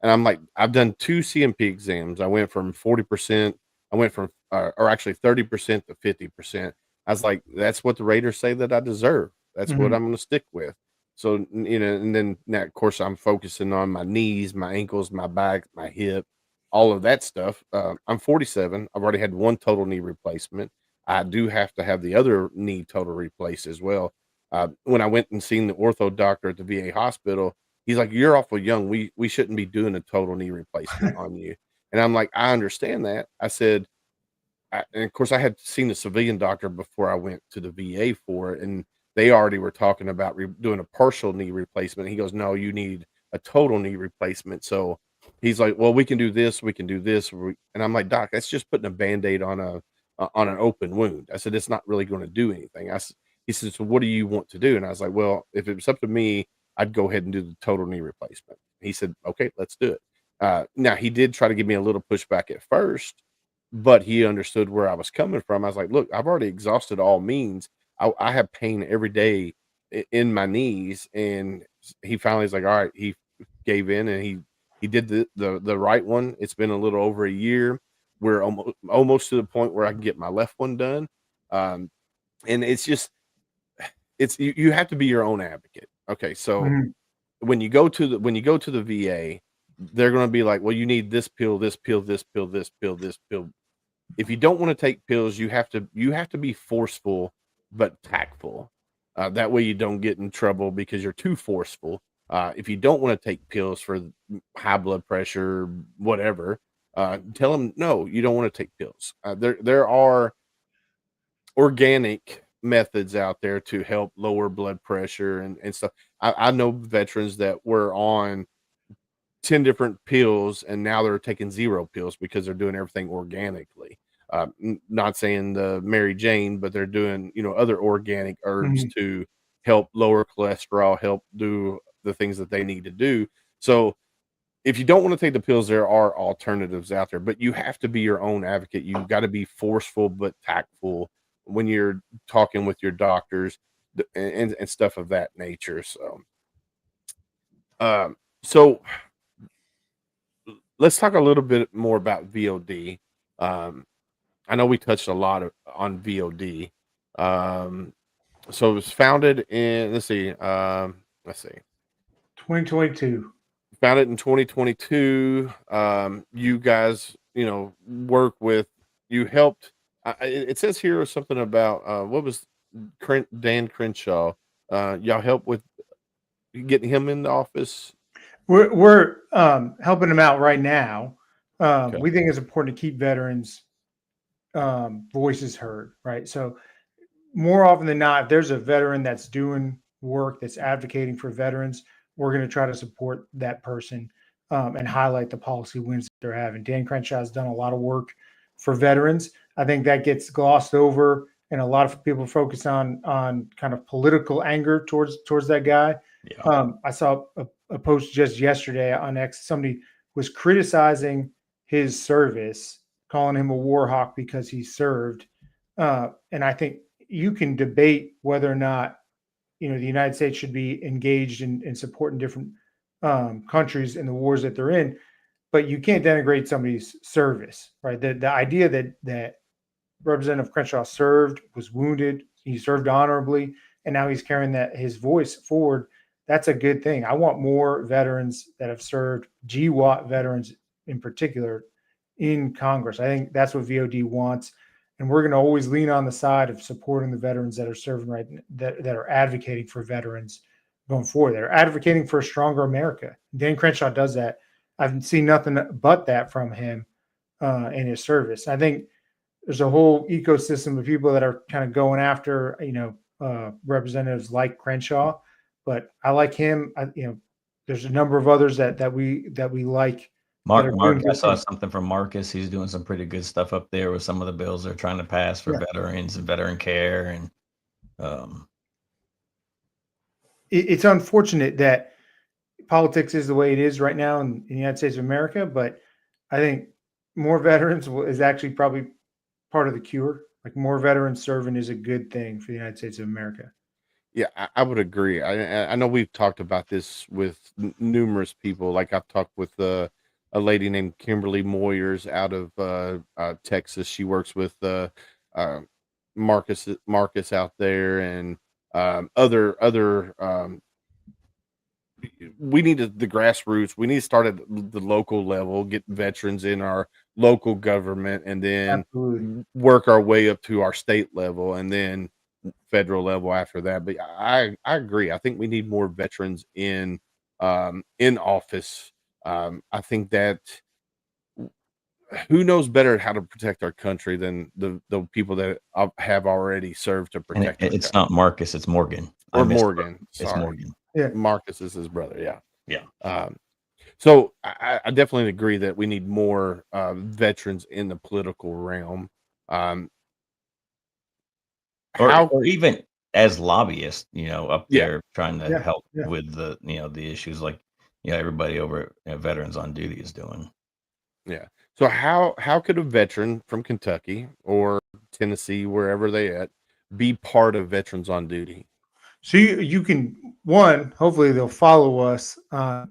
And I'm like, I've done 2 CMP exams. I went from 40%, or actually 30% to 50%. I was like, that's what the raters say that I deserve. That's what I'm going to stick with. So, and then now, of course, I'm focusing on my knees, my ankles, my back, my hip, all of that stuff. I'm 47. I've already had 1 total knee replacement. I do have to have the other knee total replaced as well. When I went and seen the ortho doctor at the VA hospital, he's like, you're awful young. We shouldn't be doing a total knee replacement on you. And I'm like, I understand that. I said, and of course I had seen a civilian doctor before I went to the VA for it. And they already were talking about doing a partial knee replacement. He goes, no, you need a total knee replacement. So he's like, well, we can do this. And I'm like, doc, that's just putting a Band-Aid on an open wound. I said, it's not really going to do anything. He said, so what do you want to do? And I was like, well, if it was up to me, I'd go ahead and do the total knee replacement. He said, okay, let's do it. Now he did try to give me a little pushback at first, but he understood where I was coming from. I was like, "Look, I've already exhausted all means. I have pain every day in my knees," and he finally is like, "All right." He gave in and he did the right one. It's been a little over a year. We're almost to the point where I can get my left one done. Um, and it's just you have to be your own advocate. Okay, so Mhm. when you go to the VA, they're going to be like, well, you need this pill, this pill, this pill, this pill, this pill. If you don't want to take pills, you have to be forceful but tactful. That way you don't get in trouble because you're too forceful. If you don't want to take pills for high blood pressure, whatever, tell them no, you don't want to take pills. There are organic methods out there to help lower blood pressure and stuff. I know veterans that were on 10 different pills and now they're taking 0 pills because they're doing everything organically. Not saying the Mary Jane, but they're doing, other organic herbs Mhm. to help lower cholesterol, help do the things that they need to do. So if you don't want to take the pills, there are alternatives out there, but you have to be your own advocate. You've got to be forceful but tactful when you're talking with your doctors and stuff of that nature. So let's talk a little bit more about VOD. Um, I know we touched a lot on VOD. Um, so it was founded in, let's see, 2022. founded in 2022. You guys, you helped. It says here something about what was Dan Crenshaw. Y'all help with getting him in the office. We're helping them out right now. Okay. We think it's important to keep veterans' voices heard, right? So more often than not, if there's a veteran that's doing work that's advocating for veterans, we're going to try to support that person and highlight the policy wins that they're having. Dan Crenshaw has done a lot of work for veterans. I think that gets glossed over, and a lot of people focus on kind of political anger towards that guy. Yeah. I saw a post just yesterday on X. Somebody was criticizing his service, calling him a war hawk because he served. And I think you can debate whether or not the United States should be engaged in supporting different countries in the wars that they're in, but you can't denigrate somebody's service, right? The idea that Representative Crenshaw served, was wounded, he served honorably, and now he's carrying his voice forward. That's a good thing. I want more veterans that have served, GWAT veterans in particular, in Congress. I think that's what VOD wants. And we're going to always lean on the side of supporting the veterans that are serving that are advocating for veterans going forward. They're advocating for a stronger America. Dan Crenshaw does that. I've seen nothing but that from him in his service. I think there's a whole ecosystem of people that are kind of going after, representatives like Crenshaw, but I like him. There's a number of others that we like that are doing I good saw things. something from Marcus. He's doing some pretty good stuff up there with some of the bills they're trying to pass for Yeah. veterans and veteran care. And It's unfortunate that politics is the way it is right now in the United States of America, but I think more veterans is actually probably part of the cure. Like more veterans serving is a good thing for the United States of America. Yeah, I would agree. I know we've talked about this with numerous people. Like I've talked with a lady named Kimberly Moyers out of Texas. She works with uh, Marcus out there, and other. We need the grassroots. We need to start at the local level, get veterans in our local government, and then Absolutely. work our way up to our state level, and then federal level after that. But I agree. I think we need more veterans in office. I think that who knows better how to protect our country than the people that have already served to and protect our it's country. not Marcus, it's Morgan. I Or missed Morgan. it's Sorry, Morgan. Yeah. Marcus is his brother. Yeah. Yeah. So I definitely agree that we need more veterans in the political realm. Um, how? Or even as lobbyists, up Yeah. there trying to Yeah. help Yeah. with the issues. Like everybody over at Veterans on Duty is doing. Yeah. So how could a veteran from Kentucky or Tennessee, wherever they at, be part of Veterans on Duty? So you can, one, hopefully they'll follow us on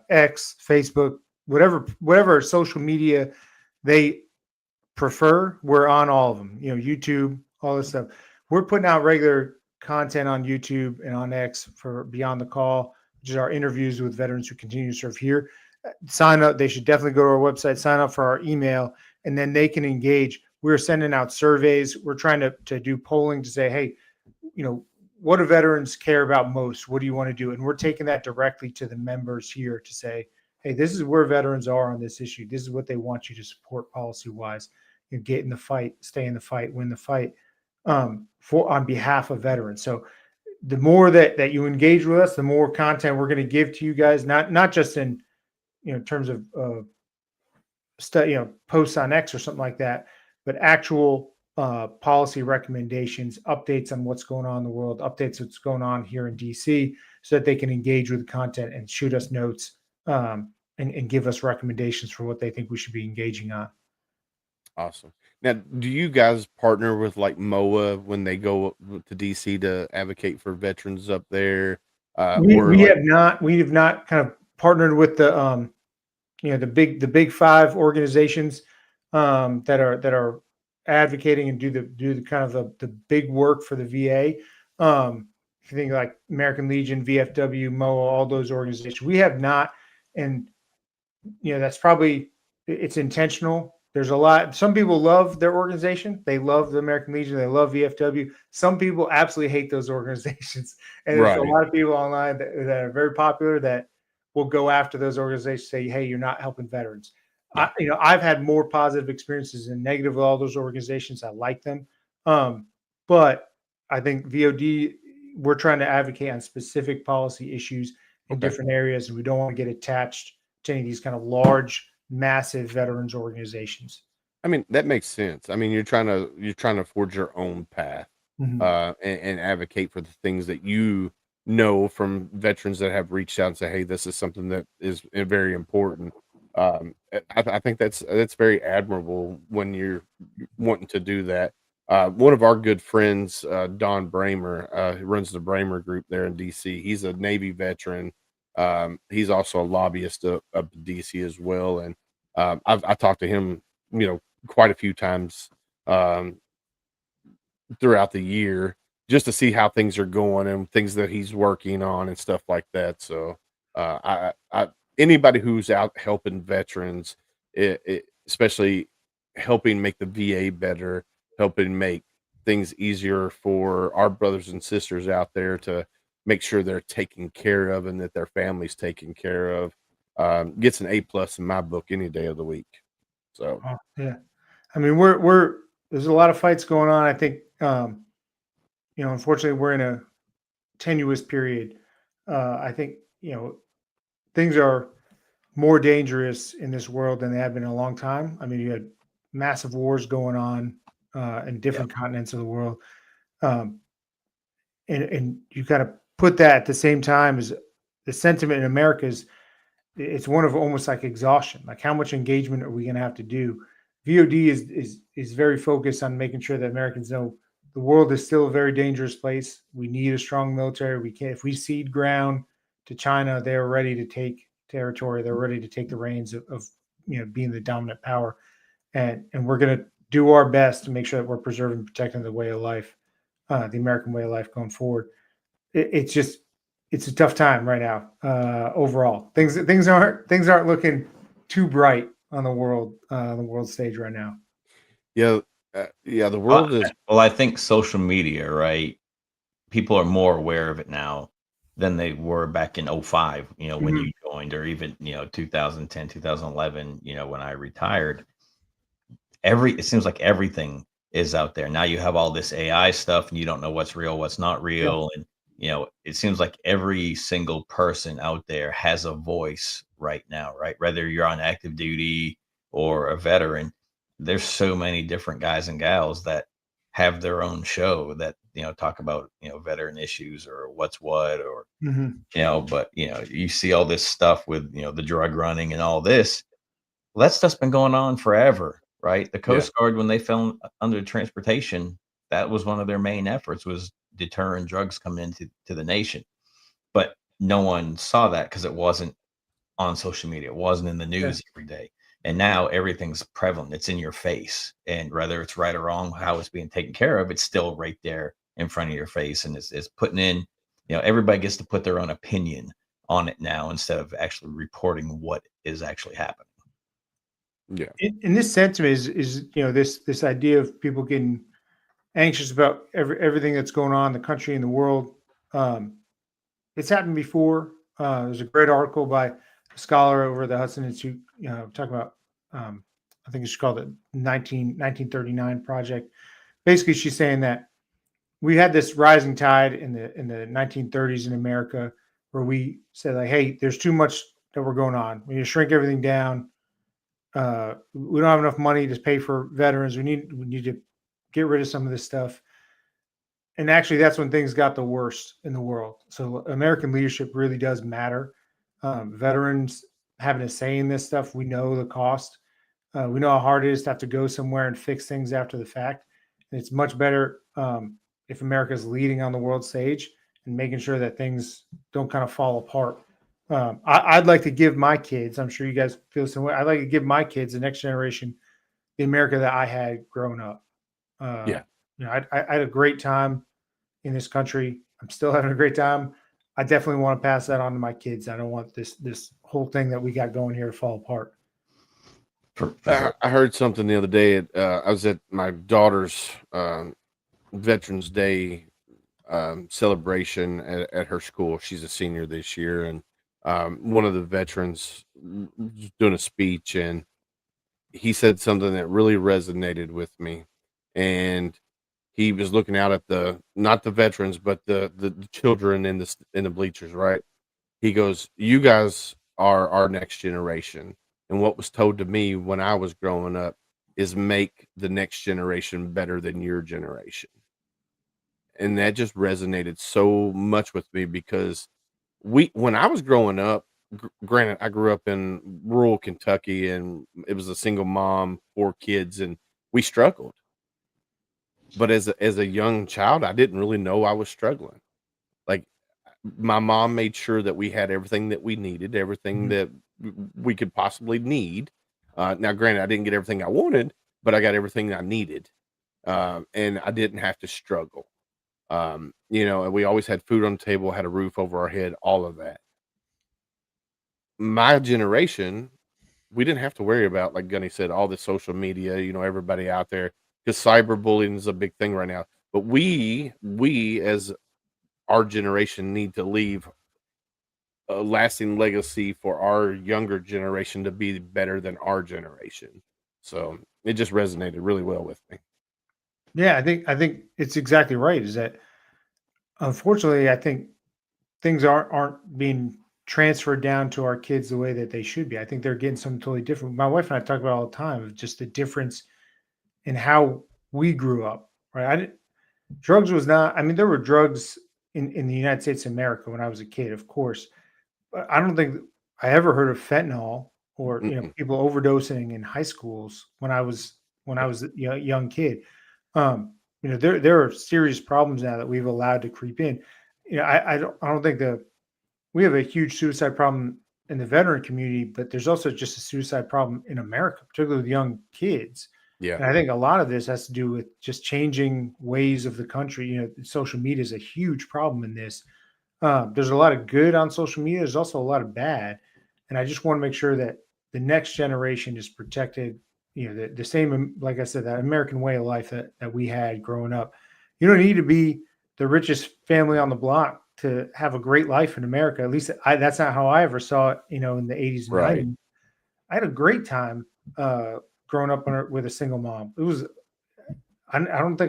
X, Facebook, whatever social media they prefer. We're on all of them. YouTube, all this stuff. We're putting out regular content on YouTube and on X for Beyond the Call, which is our interviews with veterans who continue to serve here. Sign up. They should definitely go to our website, sign up for our email, and then they can engage. We're sending out surveys. We're trying to do polling to say, hey, what do veterans care about most? What do you want to do? And we're taking that directly to the members here to say, hey, this is where veterans are on this issue. This is what they want you to support policy-wise. Get in the fight, stay in the fight, win the fight on behalf of veterans. So the more that you engage with us, the more content we're going to give to you guys, not just in terms of posts on X or something like that, but actual policy recommendations, updates on what's going on in the world, updates what's going on here in DC, so that they can engage with the content and shoot us notes and give us recommendations for what they think we should be engaging on. Awesome. Now, do you guys partner with like MOA when they go to DC to advocate for veterans up there? We have not kind of partnered with the the big five organizations that are advocating and do the kind of the big work for the VA. If you think like American Legion, VFW, MOA, all those organizations, we have not. And that's probably, it's intentional. There's a lot. Some people love their organization. They love the American Legion. They love VFW. Some people absolutely hate those organizations. And there's a lot of people online that are very popular that will go after those organizations, say, hey, you're not helping veterans. Yeah. I've had more positive experiences than negative with all those organizations. I like them. But I think VOD, we're trying to advocate on specific policy issues in different areas. And we don't want to get attached to any of these kind of large, massive veterans organizations. I mean, that makes sense. I mean, you're trying to forge your own path, and advocate for the things that from veterans that have reached out and say, hey, this is something that is very important. I think that's very admirable when you're wanting to do that. One of our good friends, Don Bramer, who runs the Bramer Group there in DC. He's a Navy veteran. He's also a lobbyist up in DC as well. And I talked to him, quite a few times throughout the year just to see how things are going and things that he's working on and stuff like that. So anybody who's out helping veterans, especially helping make the VA better, helping make things easier for our brothers and sisters out there to make sure they're taken care of and that their family's taken care of, gets an A+ in my book any day of the week. So yeah, I mean, there's a lot of fights going on. I think unfortunately we're in a tenuous period. I think things are more dangerous in this world than they have been in a long time. I mean, you had massive wars going on in different continents of the world, and you kind of put that at the same time as the sentiment in America it's one of almost like exhaustion. Like, how much engagement are we going to have to do? VOD is very focused on making sure that Americans know the world is still a very dangerous place. We need a strong military. If we cede ground to China, they're ready to take territory. They're ready to take the reins of being the dominant power, and we're going to do our best to make sure that we're preserving and protecting the way of life, the American way of life going forward. It's a tough time right now. Overall, things aren't looking too bright on the world stage right now. Yeah, the world is. Well, I think social media, right? People are more aware of it now than they were back in 2005, when you joined, or even 2010, 2011, when I retired. It seems like everything is out there now. You have all this AI stuff, and you don't know what's real, what's not real, and it seems like every single person out there has a voice right now, right? Whether you're on active duty or a veteran, there's so many different guys and gals that have their own show that talk about, veteran issues or what's what, or, Mhm. but, you see all this stuff with, the drug running and all this. Well, that stuff's been going on forever, right? The Yeah. Coast Guard, when they fell under transportation, that was one of their main efforts, was deterring drugs coming into the nation. But no one saw that because it wasn't on social media. It wasn't in the Yeah. news every day. And now everything's prevalent. It's in your face. And whether it's right or wrong, how it's being taken care of, it's still right there in front of your face. And it's putting in, everybody gets to put their own opinion on it now instead of actually reporting what is actually happening. Yeah. In this sentiment is this idea of people getting anxious about everything that's going on in the country and the world. It's happened before. There's a great article by a scholar over at the Hudson Institute, talking about, I think it's called the 1939 project. Basically, she's saying that we had this rising tide in the 1930s in America, where we said, like, hey, there's too much that we're going on. We need to shrink everything down. We don't have enough money to pay for veterans. We need to get rid of some of this stuff. And actually, that's when things got the worst in the world. So American leadership really does matter. Veterans having a say in this stuff. We know the cost. We know how hard it is to have to go somewhere and fix things after the fact. And it's much better if America is leading on the world stage and making sure that things don't kind of fall apart. I'd like to give my kids, I'm sure you guys feel the same way, I'd like to give my kids, the next generation, the America that I had growing up. Yeah. I had a great time in this country. I'm still having a great time. I definitely want to pass that on to my kids. I don't want this whole thing that we got going here to fall apart. I heard something the other day. I was at my daughter's Veterans Day celebration at her school. She's a senior this year, and one of the veterans was doing a speech, and he said something that really resonated with me. And he was looking out at not the veterans, but the children in the bleachers, right? He goes, "You guys are our next generation." And what was told to me when I was growing up is make the next generation better than your generation. And that just resonated so much with me because when I was growing up, granted, I grew up in rural Kentucky and it was a single mom, 4 kids, and we struggled. But as a young child, I didn't really know I was struggling. Like, my mom made sure that we had everything that we needed, everything that we could possibly need. Now, granted, I didn't get everything I wanted, but I got everything I needed, and I didn't have to struggle. And we always had food on the table, had a roof over our head, all of that. My generation, we didn't have to worry about, like Gunny said, all the social media, everybody out there, because cyberbullying is a big thing right now. But we as our generation need to leave a lasting legacy for our younger generation to be better than our generation. So it just resonated really well with me. Yeah, I think it's exactly right. Is that, unfortunately, I think things aren't being transferred down to our kids the way that they should be. I think they're getting something totally different. My wife and I talk about all the time of just the difference in how we grew up. Right? Drugs was not. I mean, there were drugs in the United States of America when I was a kid, of course. But I don't think I ever heard of fentanyl or Mm-mm. people overdosing in high schools when I was a young kid. There are serious problems now that we've allowed to creep in. I don't think we have a huge suicide problem in the veteran community, but there's also just a suicide problem in America, particularly with young kids. Yeah. And I think a lot of this has to do with just changing ways of the country. Social media is a huge problem in this. There's a lot of good on social media. There's also a lot of bad. And I just want to make sure that the next generation is protected. The same, like I said, that American way of life that we had growing up. You don't need to be the richest family on the block to have a great life in America. At least that's not how I ever saw it, in the 80s and Right. 90s. I had a great time growing up with a single mom. It was, I don't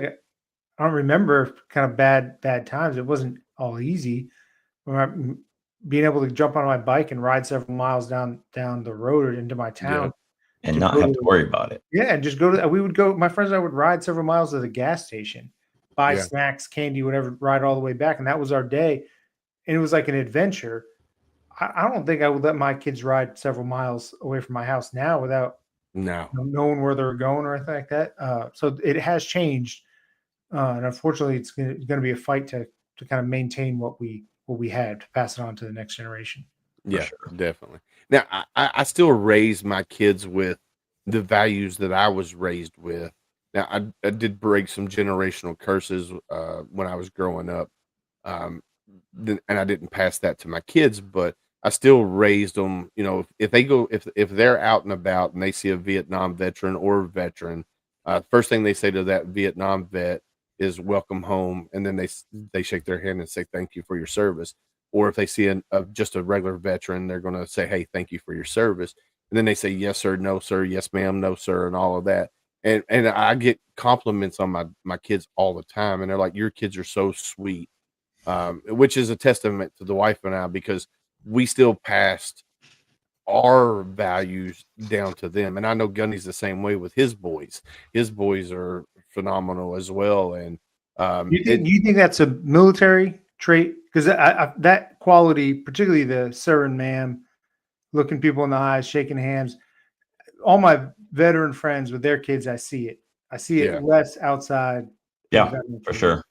remember kind of bad times. It wasn't all easy. Being able to jump on my bike and ride several miles down the road into my town, and not have to worry about it. Yeah, and just we would go. My friends and I would ride several miles to the gas station buy Yeah. snacks, candy, whatever, ride all the way back. And that was our day. And it was like an adventure. I don't think I would let my kids ride several miles away from my house now without No. knowing where they're going or anything like that. So it has changed. And unfortunately, it's going to be a fight to kind of maintain what we had to pass it on to the next generation. For Yeah, sure. definitely. Now, I still raise my kids with the values that I was raised with. Now, I did break some generational curses when I was growing up, um, and I didn't pass that to my kids, but I still raised them. You know, if they go, if they're out and about and they see a Vietnam veteran or veteran, first thing they say to that Vietnam vet is "Welcome home," and then they shake their hand and say "Thank you for your service." Or if they see just a regular veteran, they're going to say, "Hey, thank you for your service." And then they say, "Yes, sir," "No, sir," "Yes, ma'am," "No, sir," and all of that. And I get compliments on my kids all the time, and they're like, "Your kids are so sweet," which is a testament to the wife and I because we still passed our values down to them. And I know Gunny's the same way with his boys. His boys are phenomenal as well, and You think that's a military trait? Because that quality, particularly the sir and ma'am, looking people in the eyes, shaking hands. All my veteran friends with their kids, I see it. I see yeah. it less outside. the Yeah, veteran for community. sure.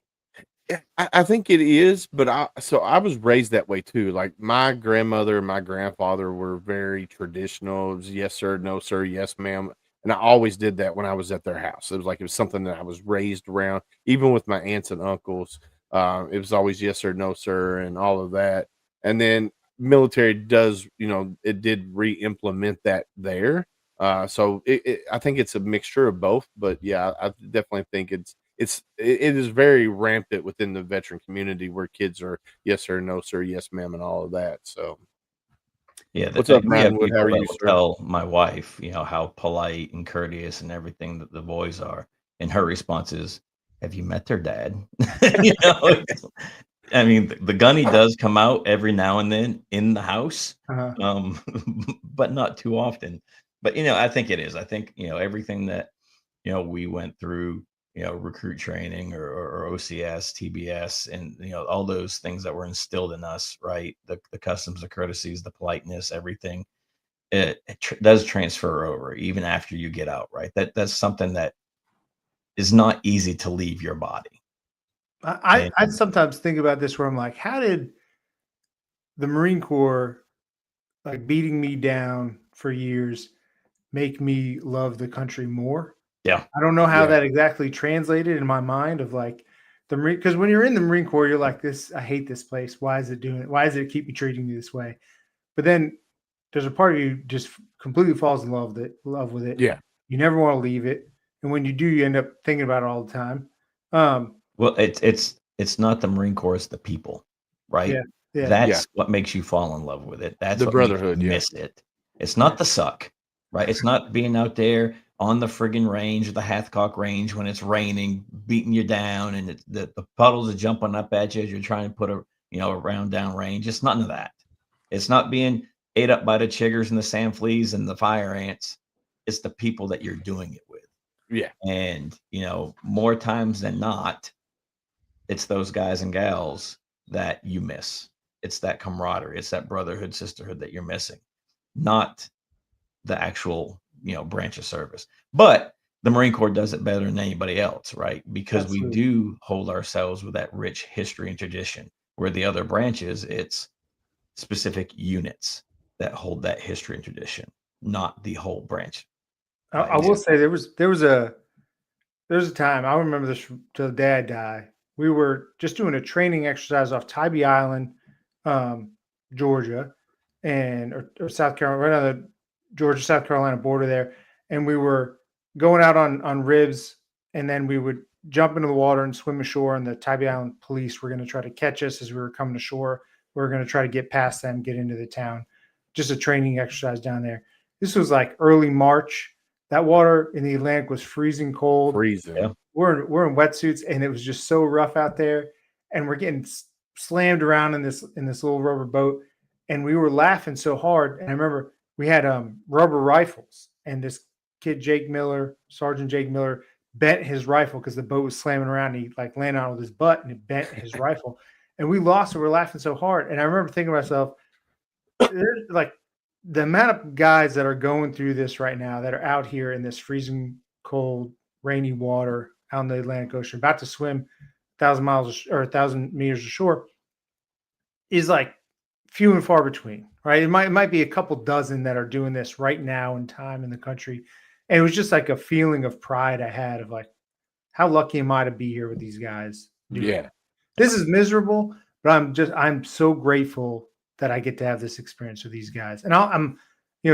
Yeah, I think it is, but I was raised that way too. Like my grandmother and my grandfather were very traditional. It was yes sir, no sir, yes ma'am, and I always did that when I was at their house. It was something that I was raised around. Even with my aunts and uncles, it was always yes sir, no sir, and all of that. And then military does, it did re-implement that there. So I think it's a mixture of both. But yeah, I definitely think it is very rampant within the veteran community where kids are yes sir, no sir, yes ma'am, and all of that. So Yeah, what's up, we have Maddenwood? How people are that you, will sir? tell my wife, how polite and courteous and everything that the boys are, and her response is, "Have you met their dad?" You know, it's I mean, the gunny does come out every now and then in the house, Uh-huh. um, but not too often. But, I think it is. I think, everything that, we went through, recruit training or OCS, TBS, and, all those things that were instilled in us, right? The customs, the courtesies, the politeness, everything, it does transfer over even after you get out, right? That's something that is not easy to leave your body. And I sometimes think about this where I'm like, how did the Marine Corps, like beating me down for years, make me love the country more? yeah, I don't know how Yeah, that exactly translated in my mind of like the Marine, because when you're in the Marine Corps, you're like, this, I hate this place. Why is it doing it? Why does it keep me treating me this way? But then there's a part of you just completely falls in love with it. yeah, You never want to leave it. And when you do, you end up thinking about it all the time. Um, well, it's not the Marine Corps, it's the people, yeah, right? yeah, yeah. That's what makes you fall in love with it. That's The what makes brotherhood, you yeah, miss it. It's yeah. not the suck, right? It's not being out there on the friggin' range or the Hathcock range when it's raining, beating you down, and the puddles are jumping up at you as you're trying to put a round down range. It's none of that. It's not being ate up by the chiggers and the sand fleas and the fire ants. It's the people that you're doing it with. yeah, And, more times than not, it's those guys and gals that you miss. It's that camaraderie, it's that brotherhood, sisterhood that you're missing, not the actual, branch of service. But the Marine Corps does it better than anybody else, right? Because we Absolutely. do hold ourselves with that rich history and tradition, where the other branches, it's specific units that hold that history and tradition, not the whole branch I will itself. say there was a time I remember this till the day I die. We were just doing a training exercise off Tybee Island, um, Georgia, and or South Carolina, right on the Georgia South Carolina border there. And we were going out on ribs, and then we would jump into the water and swim ashore. And the Tybee Island police were going to try to catch us as we were coming ashore. We were going to try to get past them, get into the town. Just a training exercise down there. This was like early March. That water in the Atlantic was freezing cold. freezing. Yeah. We're in wetsuits, and it was just so rough out there. And we're getting slammed around in this little rubber boat, and we were laughing so hard. And I remember we had rubber rifles, and this kid Jake Miller, Sergeant Jake Miller, bent his rifle because the boat was slamming around. And he like landed on with his butt and it bent his rifle. And we lost and we're laughing so hard. And I remember thinking to myself, there's like the amount of guys that are going through this right now that are out here in this freezing cold, rainy water out in the Atlantic Ocean, about to swim 1,000 miles or 1,000 meters ashore, is like few and far between, right? It might be a couple dozen that are doing this right now in time in the country. And it was just like a feeling of pride I had of like, how lucky am I to be here with these guys? Yeah. This is miserable, but I'm so grateful that I get to have this experience with these guys. And I'm,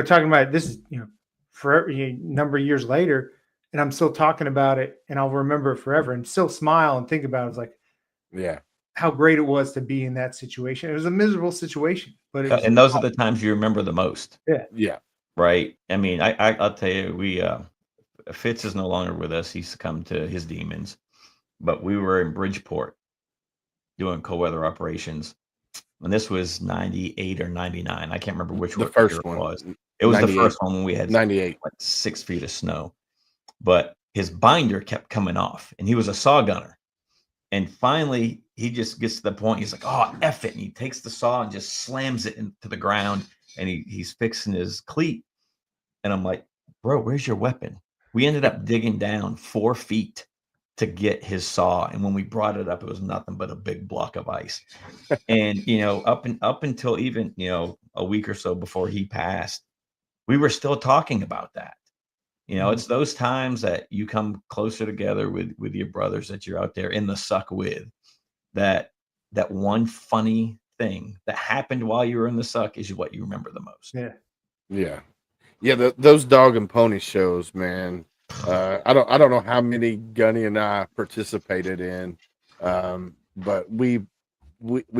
talking about this is, for a number of years later, and I'm still talking about it and I'll remember it forever and still smile and think about it. It's like, Yeah. how great it was to be in that situation. It was a miserable situation, but it was, And those are the times you remember the most. Yeah. Right. I mean, I'll tell you, Fitz is no longer with us. He's succumbed to his demons, but we were in Bridgeport doing cold weather operations. And this was 98 or 99. I can't remember which The year first it one. was. It was the 98. first one when we had 98. like 6 feet of snow, but his binder kept coming off and he was a saw gunner. And finally he just gets to the point. He's like, oh, F it. And he takes the saw and just slams it into the ground and he's fixing his cleat. And I'm like, bro, where's your weapon? We ended up digging down 4 feet to get his saw. And when we brought it up, it was nothing but a big block of ice. And, up until even, a week or so before he passed, we were still talking about that. It's those times that you come closer together with your brothers that you're out there in the suck with, that one funny thing that happened while you were in the suck is what you remember the most. Yeah. Those dog and pony shows, man. I don't know how many Gunny and I participated in, but we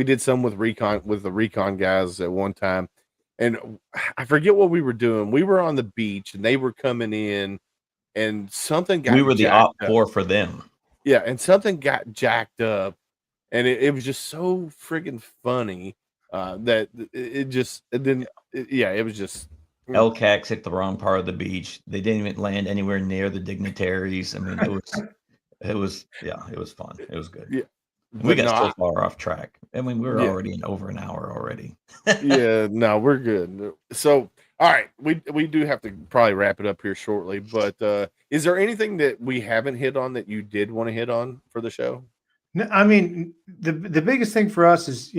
did some with the recon guys at one time, and I forget what we were doing. We were on the beach and they were coming in, and something got We were the jacked up. OP4 for them. Yeah, and something got jacked up, and it was just so friggin' funny that it was just. LCAX hit the wrong part of the beach. They didn't even land anywhere near the dignitaries. I mean, it was fun. It was good. Yeah. We got so far off track. I mean, we were already in over an hour already. Yeah, no, we're good. So, all right, we do have to probably wrap it up here shortly, but is there anything that we haven't hit on that you did want to hit on for the show? No, I mean, the biggest thing for us is,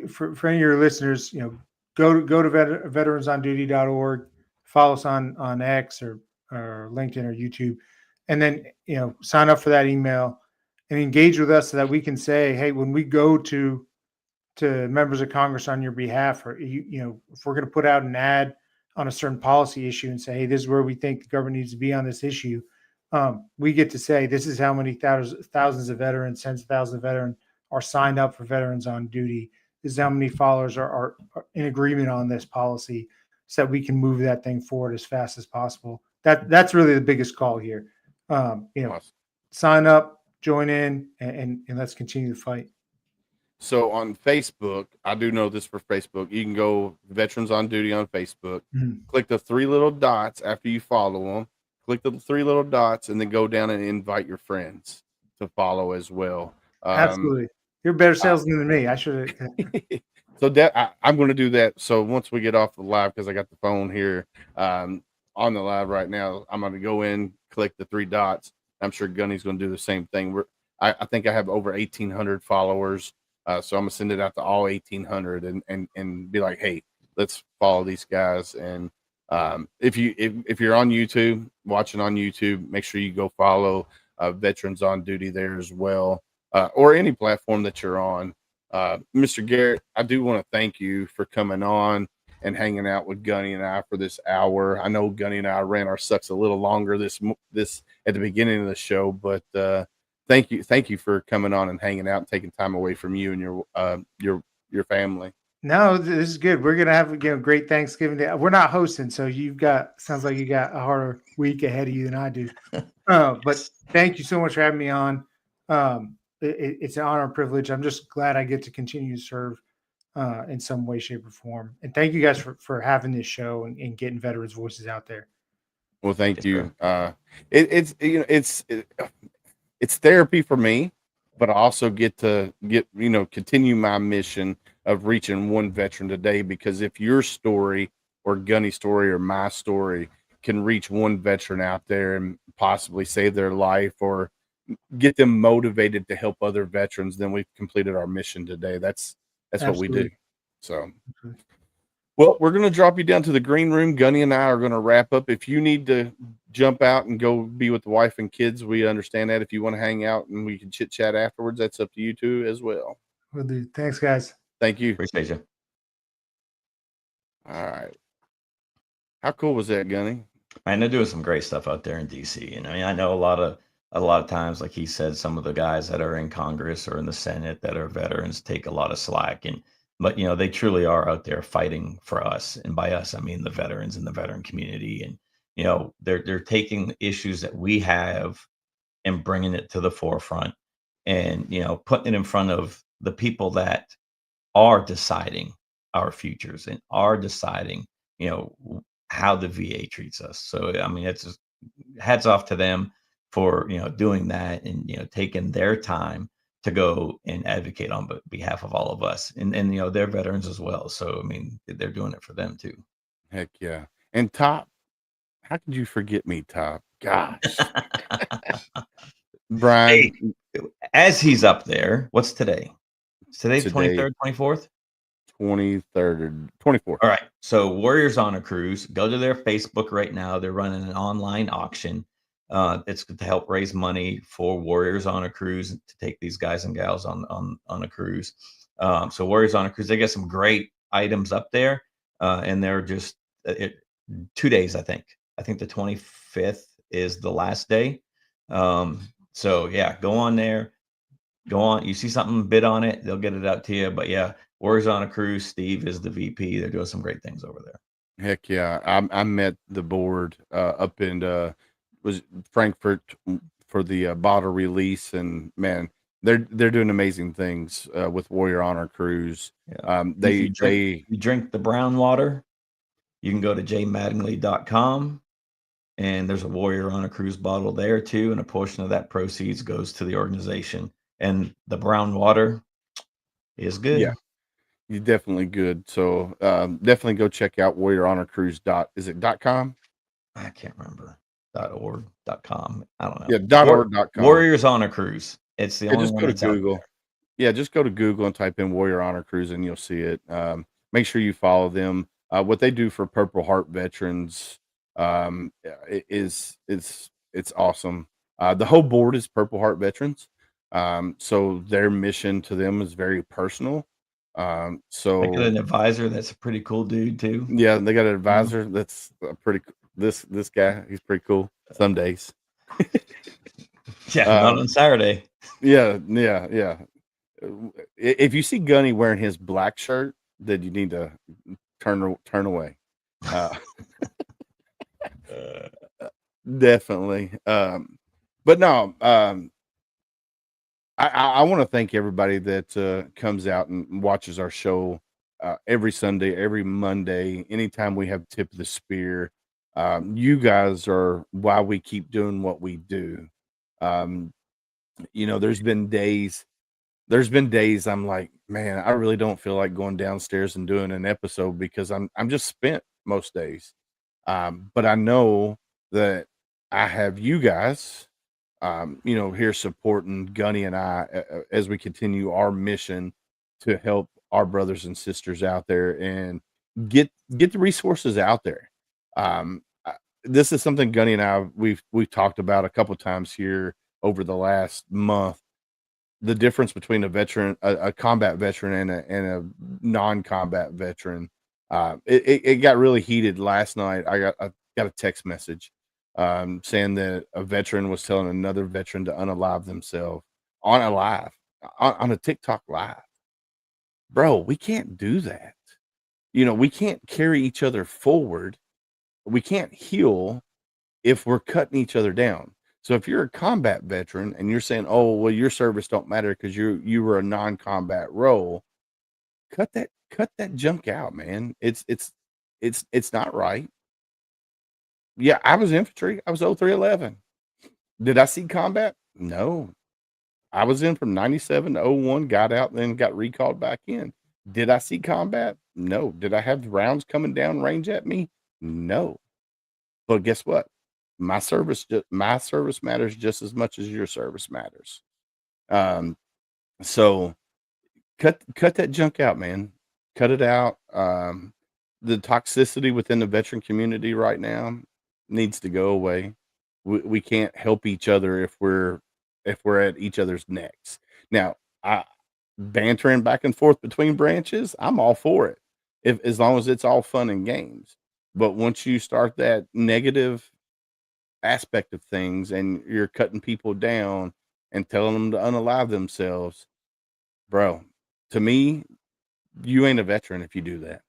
for any of your listeners, go to veteransonduty.org, follow us on X or LinkedIn or YouTube, and then, sign up for that email and engage with us so that we can say, hey, when we go to members of Congress on your behalf, or, if we're going to put out an ad on a certain policy issue and say, hey, this is where we think the government needs to be on this issue. We get to say, this is how many thousands of veterans, tens of thousands of veterans are signed up for Veterans on Duty. This is how many followers are in agreement on this policy, so that we can move that thing forward as fast as possible. That's really the biggest call here. Awesome. Sign up, join in, and let's continue the fight. So on Facebook, I do know this for Facebook. You can go Veterans on Duty on Facebook. Click the 3 little dots after you follow them. Click the 3 little dots and then go down and invite your friends to follow as well. Absolutely. You're a better salesman than me. I should have. So I'm going to do that. So once we get off the live, because I got the phone here on the live right now, I'm going to go in, click the 3 dots. I'm sure Gunny's going to do the same thing. I think I have over 1,800 followers. So I'm gonna send it out to all 1,800 and be like, hey, let's follow these guys. And if you're on YouTube, watching on YouTube, make sure you go follow Veterans on Duty there as well, or any platform that you're on. Mr. Garrett, I do want to thank you for coming on and hanging out with Gunny and I for this hour. I know Gunny and I ran our sucks a little longer this at the beginning of the show, but thank you for coming on and hanging out and taking time away from you and your family. No, this is good. We're gonna have great Thanksgiving Day. We're not hosting, so sounds like you got a harder week ahead of you than I do. But thank you so much for having me on. It's an honor and privilege. I'm just glad I get to continue to serve in some way, shape, or form. And thank you guys for having this show and getting veterans' voices out there. Well, thank Yes, you. sir. It's therapy for me, but I also get to continue my mission of reaching one veteran today. Because if your story or Gunny's story or my story can reach one veteran out there and possibly save their life or get them motivated to help other veterans, then we've completed our mission today. That's what we do. Absolutely. So. Well, we're going to drop you down to the green room. Gunny and I are going to wrap up. If you need to jump out and go be with the wife and kids, we understand that. If you want to hang out and we can chit chat afterwards, that's up to you too as well. Will do. Thanks, guys. Thank you. Appreciate you. All right. How cool was that, Gunny? Man, they're doing some great stuff out there in DC. And I mean, I know a lot of times, like he said, some of the guys that are in Congress or in the Senate that are veterans take a lot of slack. But they truly are out there fighting for us. And by us, I mean the veterans and the veteran community. And they're taking issues that we have and bringing it to the forefront, and putting it in front of the people that are deciding our futures and are deciding how the VA treats us. So I mean, it's just hats off to them for doing that and taking their time to go and advocate on behalf of all of us, and they're veterans as well. So I mean, they're doing it for them too. Heck yeah. And Top, how could you forget me, Top? Gosh. Brian. Hey, as he's up there, what's today? Today's Today, 23rd, 24th? 23rd, 24th. All right. So Warriors on a Cruise, go to their Facebook right now. They're running an online auction. It's to help raise money for Warriors on a Cruise to take these guys and gals on a cruise. So Warriors on a Cruise, they got some great items up there, and they're just 2 days, I think. I think the 25th is the last day. So yeah, go on there. Go on. You see something, bid on it, they'll get it out to you. But yeah, Warriors on a Cruise. Steve is the VP. They're doing some great things over there. Heck yeah. I met the board up in was Frankfurt for the bottle release, and man, they're doing amazing things with Warrior Honor Cruise. Yeah. They You drink the brown water, you can go to jmattingly.com, and there's a Warrior on a Cruise bottle there too, and a portion of that proceeds goes to the organization. And the brown water is good. Yeah, you're definitely good. So definitely go check out Warrior Honor Cruise is it .com? I can't remember. .org.com. I don't know. Yeah, .org.com. Warriors on a Cruise. It's the only just one go to that's out Google. there. Yeah, just go to Google and type in Warrior Honor Cruise and you'll see it. Make sure you follow them. What they do for Purple Heart veterans is it's awesome. The whole board is Purple Heart veterans. So their mission to them is very personal. So They got an advisor that's a pretty cool dude too. yeah, they got an advisor that's pretty. This guy, he's pretty cool. Some days. Yeah, not on Saturday. Yeah. If you see Gunny wearing his black shirt, then you need to turn away. Definitely. But no, I want to thank everybody that comes out and watches our show every Sunday, every Monday, anytime we have Tip of the Spear. You guys are why we keep doing what we do. There's been days I'm like, man, I really don't feel like going downstairs and doing an episode because I'm just spent most days. But I know that I have you guys, here supporting Gunny and I as we continue our mission to help our brothers and sisters out there and get the resources out there. This is something Gunny and I we've talked about a couple times here over the last month. The difference between a veteran, a combat veteran, and a non-combat veteran. It got really heated last night. I got a text message saying that a veteran was telling another veteran to unalive themselves on a TikTok live. Bro, we can't do that. We can't carry each other forward. We can't heal if we're cutting each other down. So if you're a combat veteran and you're saying, "Oh, well, your service don't matter because you were a non-combat role," cut that junk out, man. It's not right. Yeah, I was infantry. I was 0311. Did I see combat? No. I was in from 97 to 01, got out, and then got recalled back in. Did I see combat? No. Did I have rounds coming down range at me? No. But guess what? My service matters just as much as your service matters. Um, so cut that junk out, man. Cut it out. The toxicity within the veteran community right now needs to go away. We can't help each other if we're at each other's necks. Now, I bantering back and forth between branches, I'm all for it. If as long as it's all fun and games. But once you start that negative aspect of things and you're cutting people down and telling them to unalive themselves, bro, to me, you ain't a veteran if you do that.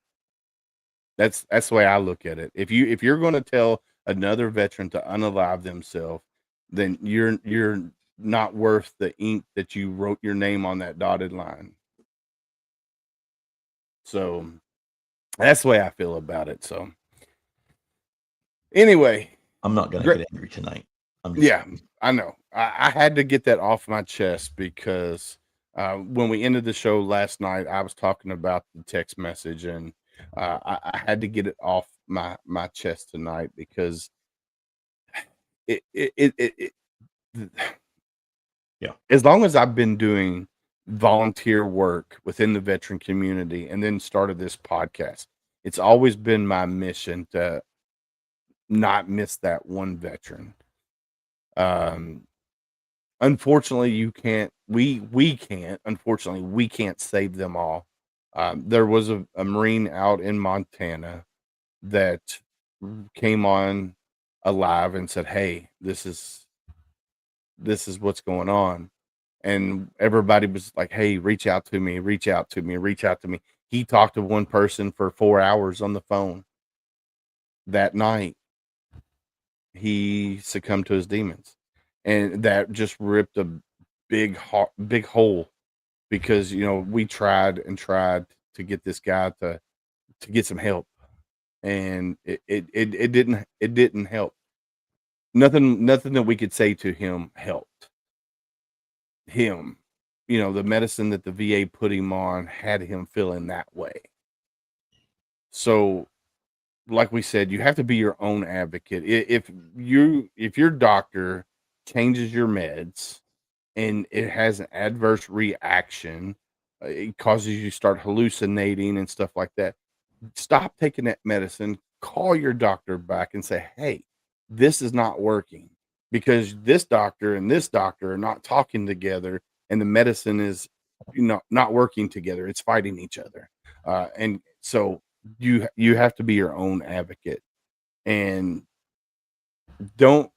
That's the way I look at it. If you're going to tell another veteran to unalive themselves, then you're not worth the ink that you wrote your name on that dotted line. So that's the way I feel about it. So anyway, I'm not going to get angry tonight. Yeah, I know. I had to get that off my chest because when we ended the show last night, I was talking about the text message, and I had to get it off my chest tonight because it Yeah. As long as I've been doing volunteer work within the veteran community and then started this podcast, it's always been my mission to not miss that one veteran. Unfortunately, we can't save them all. There was a Marine out in Montana that came on alive and said, "Hey, this is what's going on." And everybody was like, "Hey, reach out to me, reach out to me, reach out to me." He talked to one person for 4 hours on the phone. That night, he succumbed to his demons. And that just ripped a big hole because, we tried and tried to get this guy to get some help, and it didn't help. Nothing that we could say to him helped him. The medicine that the VA put him on had him feeling that way. So, like we said, you have to be your own advocate. If your doctor changes your meds and it has an adverse reaction, it causes you to start hallucinating and stuff like that, stop taking that medicine. Call your doctor back and say, "Hey, this is not working because this doctor and this doctor are not talking together, and the medicine is not working together. It's fighting each other." And so you have to be your own advocate, and don't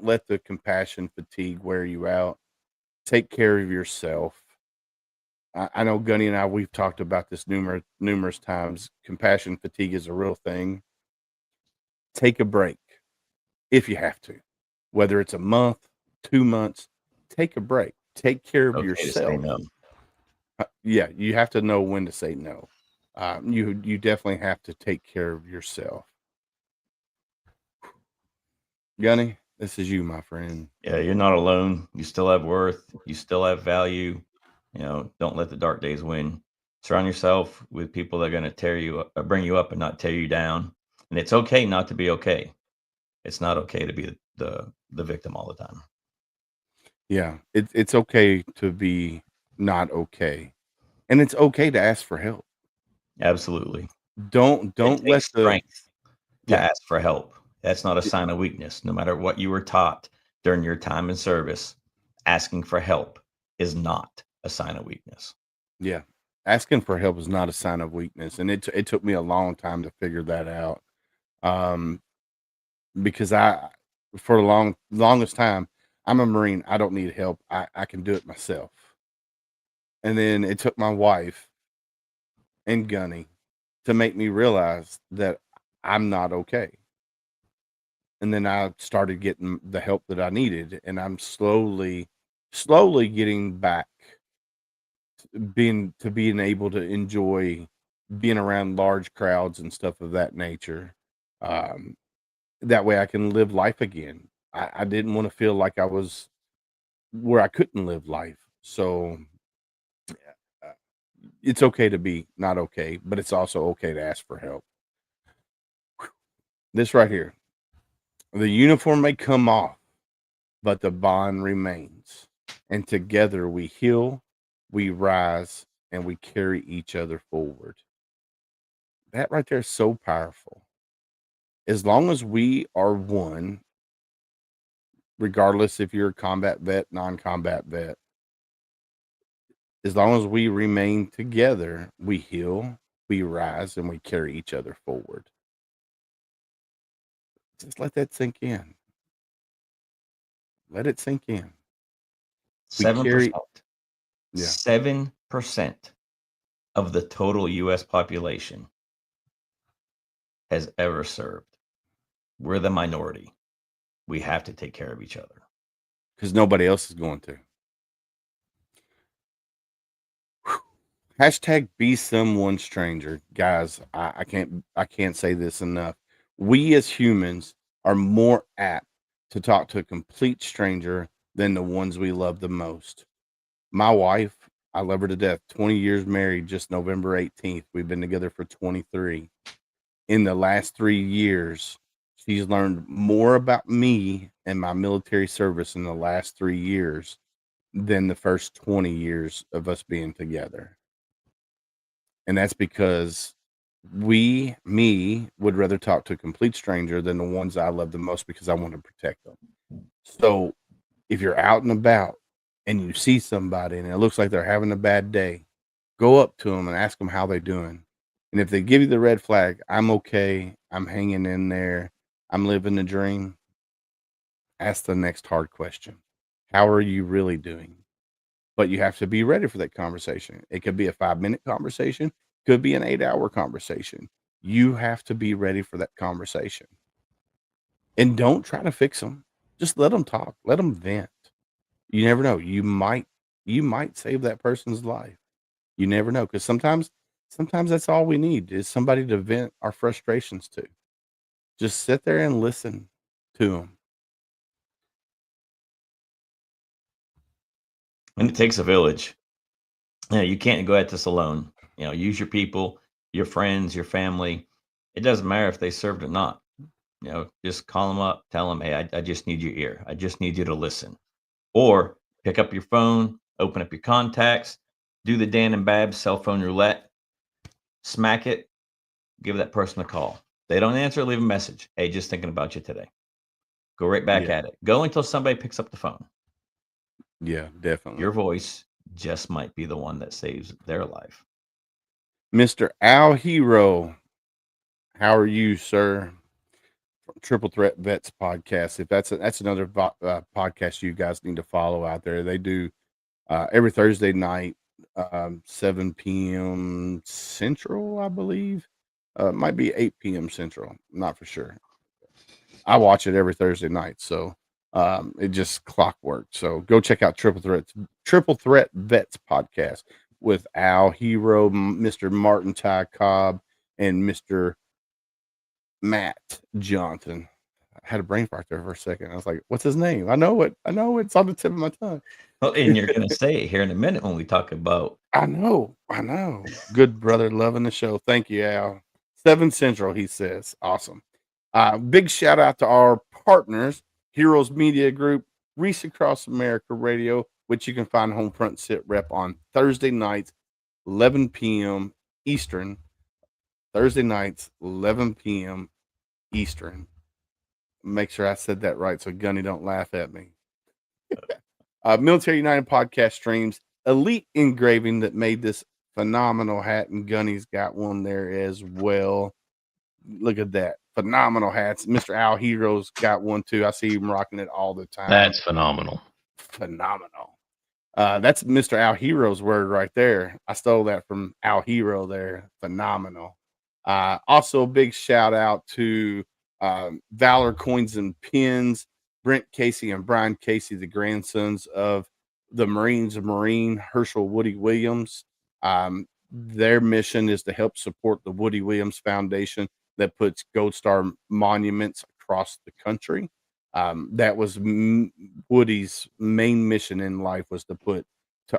let the compassion fatigue wear you out. Take care of yourself. I know Gunny and we've talked about this numerous times. Compassion fatigue is a real thing. Take a break if you have to, whether it's a month, 2 months. Take a break. Take care of Okay to say yourself. no. Yeah, you have to know when to say no. You definitely have to take care of yourself. Gunny, this is you, my friend. Yeah, you're not alone. You still have worth. You still have value. Don't let the dark days win. Surround yourself with people that are going to tear you up, bring you up, and not tear you down. And it's okay not to be okay. It's not okay to be the victim all the time. Yeah, it's okay to be not okay, and it's okay to ask for help. Absolutely. Don't It let takes the strength to Yeah. ask for help. That's not a sign of weakness. No matter what you were taught during your time in service, asking for help is not a sign of weakness. Yeah, asking for help is not a sign of weakness, and it took me a long time to figure that out. Because for the longest time, I'm a Marine. I don't need help. I can do it myself. And then it took my wife and Gunny to make me realize that I'm not okay. And then I started getting the help that I needed, and I'm slowly getting back being able to enjoy being around large crowds and stuff of that nature. Um, That way I can live life again. I didn't want to feel like I was where I couldn't live life. So uh, it's okay to be not okay, but it's also okay to ask for help. This right here, the uniform may come off, but the bond remains. And together we heal, we rise, and we carry each other forward. That right there is so powerful. As long as we are one, regardless if you're a combat vet, non-combat vet, as long as we remain together, we heal, we rise, and we carry each other forward. Just let that sink in. Let it sink in. We 7%. carry, yeah, 7% of the total U.S. population has ever served. We're the minority. We have to take care of each other. because nobody else is going to. Hashtag be someone stranger, guys. I can't say this enough. We as humans are more apt to talk to a complete stranger than the ones we love the most. My wife, I love her to death. 20 years married, just November 18th. We've been together for 23. In the last 3 years, she's learned more about me and my military service in the last 3 years than the first 20 years of us being together. And that's because me would rather talk to a complete stranger than the ones I love the most because I want to protect them. So if you're out and about and you see somebody and it looks like they're having a bad day, go up to them and ask them how they're doing. And if they give you the red flag, I'm okay, I'm hanging in there, I'm living the dream, ask the next hard question. How are you really doing? But you have to be ready for that conversation. It could be a 5-minute conversation, could be an 8-hour conversation. You have to be ready for that conversation. And don't try to fix them. Just let them talk. Let them vent. You never know. You might save that person's life. You never know, because sometimes that's all we need is somebody to vent our frustrations to. Just sit there and listen to them. And it takes a village. You can't go at this alone. Use your people, your friends, your family. It doesn't matter if they served or not. Just call them up, tell them, hey, I just need your ear. I just need you to listen. Or pick up your phone, open up your contacts, do the Dan and Babs cell phone roulette, smack it, give that person a call. They don't answer, leave a message. Hey, just thinking about you today. Go right back at it. Go until somebody picks up the phone. Yeah, definitely. Your voice just might be the one that saves their life. Mr. Al Hero, how are you, sir? Triple Threat Vets podcast. If that's another podcast you guys need to follow out there. They do every Thursday night, 7 p.m. Central, I believe. It might be 8 p.m. Central. I'm not for sure. I watch it every Thursday night, so it just clockwork. So go check out Triple Threat Vets podcast with Al Hero, Mr. Martin Ty Cobb, and Mr. Matt Johnson. I had a brain fart there for a second. I was like, what's his name? I know it. It's on the tip of my tongue. Well, and you're going to say it here in a minute when we talk about. I know. Good brother, loving the show. Thank you, Al. 7 Central, he says. Awesome. Big shout out to our partners, Heroes Media Group, Reese Across America Radio, which you can find Home Front Sit Rep on Thursday nights, 11 p.m. Eastern. Thursday nights, 11 p.m. Eastern. Make sure I said that right so Gunny don't laugh at me. Military United podcast streams, Elite Engraving that made this phenomenal hat, and Gunny's got one there as well. Look at that. Phenomenal hats. Mr. Al Hero's got one too. I see him rocking it all the time. That's phenomenal. Phenomenal. That's Mr. Al Hero's word right there. I stole that from Al Hero there. Phenomenal. Also, a big shout out to Valor Coins and Pins, Brent Casey and Brian Casey, the grandsons of the Marine Herschel Woody Williams. Their mission is to help support the Woody Williams Foundation that puts Gold Star monuments across the country. That was Woody's main mission in life, was to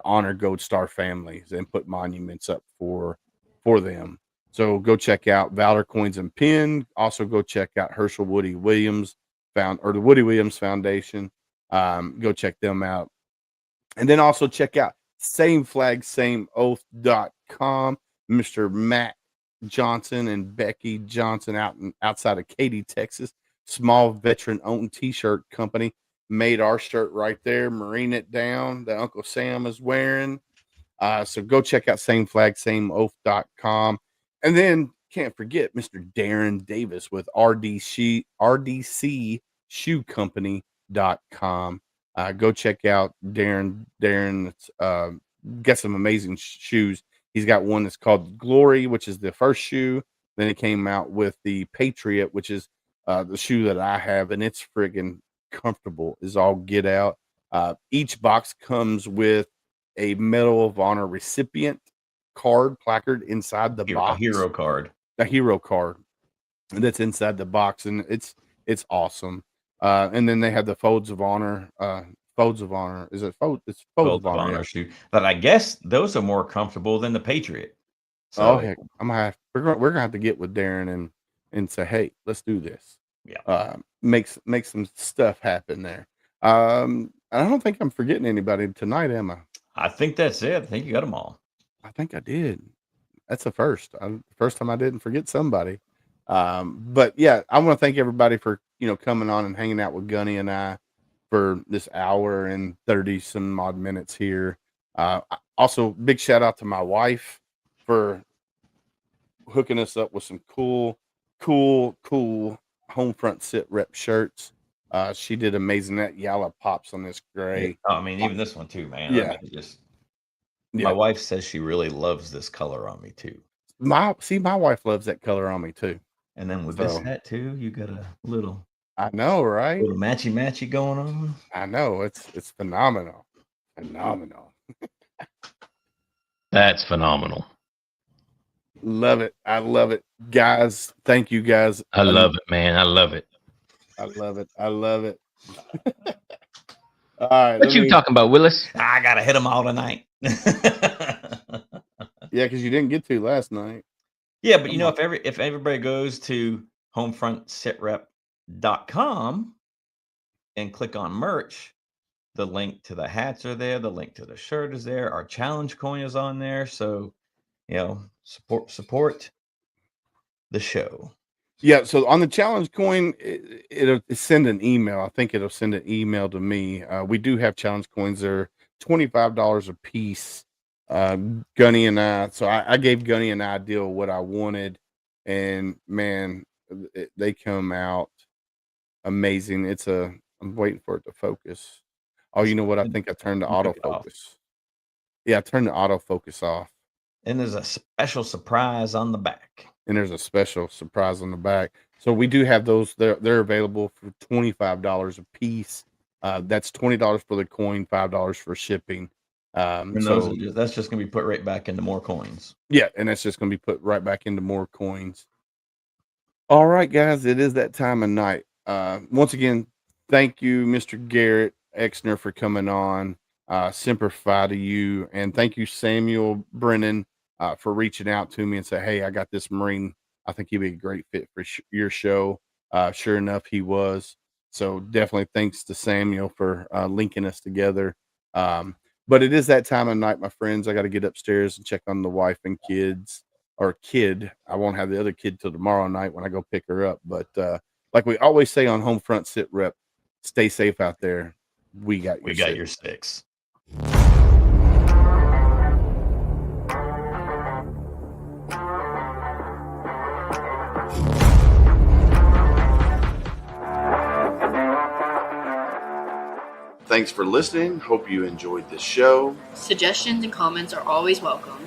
honor Gold Star families and put monuments up for them. So go check out Valor Coins and Pin. Also go check out Herschel Woody Williams the Woody Williams Foundation. Go check them out. And then also check out sameflagsameoath.com. Mr. Matt Johnson and Becky Johnson outside of Katy, Texas. Small veteran-owned T-shirt company made our shirt right there. Marine it down that Uncle Sam is wearing. So go check out sameflagsameoath.com. And then can't forget Mr. Darren Davis with rdcshoecompany.com. Go check out Darren. Darren's got some amazing shoes. He's got one that's called Glory, which is the first shoe. Then he came out with the Patriot, which is the shoe that I have, and it's friggin' comfortable as all get out. Each box comes with a Medal of Honor recipient card placard inside the box. A hero card that's inside the box, and it's awesome. And then they have the Folds of Honor. Is it Folds? It's Folds of Honor shoe. But I guess those are more comfortable than the Patriot. So heck, we're gonna have to get with Darren and say, hey, let's do this. Yeah. Make some stuff happen there. I don't think I'm forgetting anybody tonight, am I? I think that's it. I think you got them all. I think I did. That's the first time I didn't forget somebody. But yeah, I want to thank everybody for coming on and hanging out with Gunny and I for this hour and 30 some odd minutes here. Also, big shout out to my wife for hooking us up with some cool home front sit rep shirts. She did amazing. That yellow pops on this gray. I mean, even this one too, man. Yeah. My wife says she really loves this color on me too. My wife loves that color on me too. And then with this hat too, you got a little. I know, right? Little matchy going on. I know, it's phenomenal. That's phenomenal. Love it. I love it, guys. Thank you, guys. I love it, man. I love it. All right. What you talking about, Willis? I gotta hit them all tonight. Yeah, because you didn't get to last night. Yeah, but if everybody goes to homefrontsitrep.com and click on merch, the link to the hats are there, the link to the shirt is there, our challenge coin is on there. So, support the show. Yeah, so on the challenge coin, it'll send an email. I think it'll send an email to me. We do have challenge coins. They're $25 a piece. Gunny and I, so I gave Gunny an idea of what I wanted, and man, they come out amazing. I'm waiting for it to focus. Oh, you know what? I think I turned the autofocus. Yeah, I turned the autofocus off. And there's a special surprise on the back. So we do have those. They're available for $25 a piece. That's $20 for the coin, $5 for shipping. And that's just going to be put right back into more coins. Yeah, and that's just going to be put right back into more coins. All right, guys, it is that time of night. Once again, thank you, Mr. Garrett Exner, for coming on. Semper Fi to you, and thank you, Samuel Brennan, for reaching out to me and say, hey, I got this Marine. I think he'd be a great fit for your show. Sure enough, he was. So definitely thanks to Samuel for linking us together. But it is that time of night, my friends. I got to get upstairs and check on the wife and kids, or kid. I won't have the other kid till tomorrow night when I go pick her up. But like we always say on Homefront Sit Rep, stay safe out there. We got your six. Thanks for listening. Hope you enjoyed this show. Suggestions and comments are always welcome.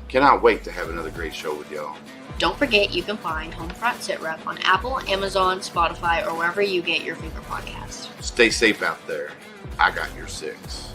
Cannot wait to have another great show with y'all. Don't forget you can find Homefront Sit Rep on Apple, Amazon, Spotify, or wherever you get your favorite podcasts. Stay safe out there. I got your six.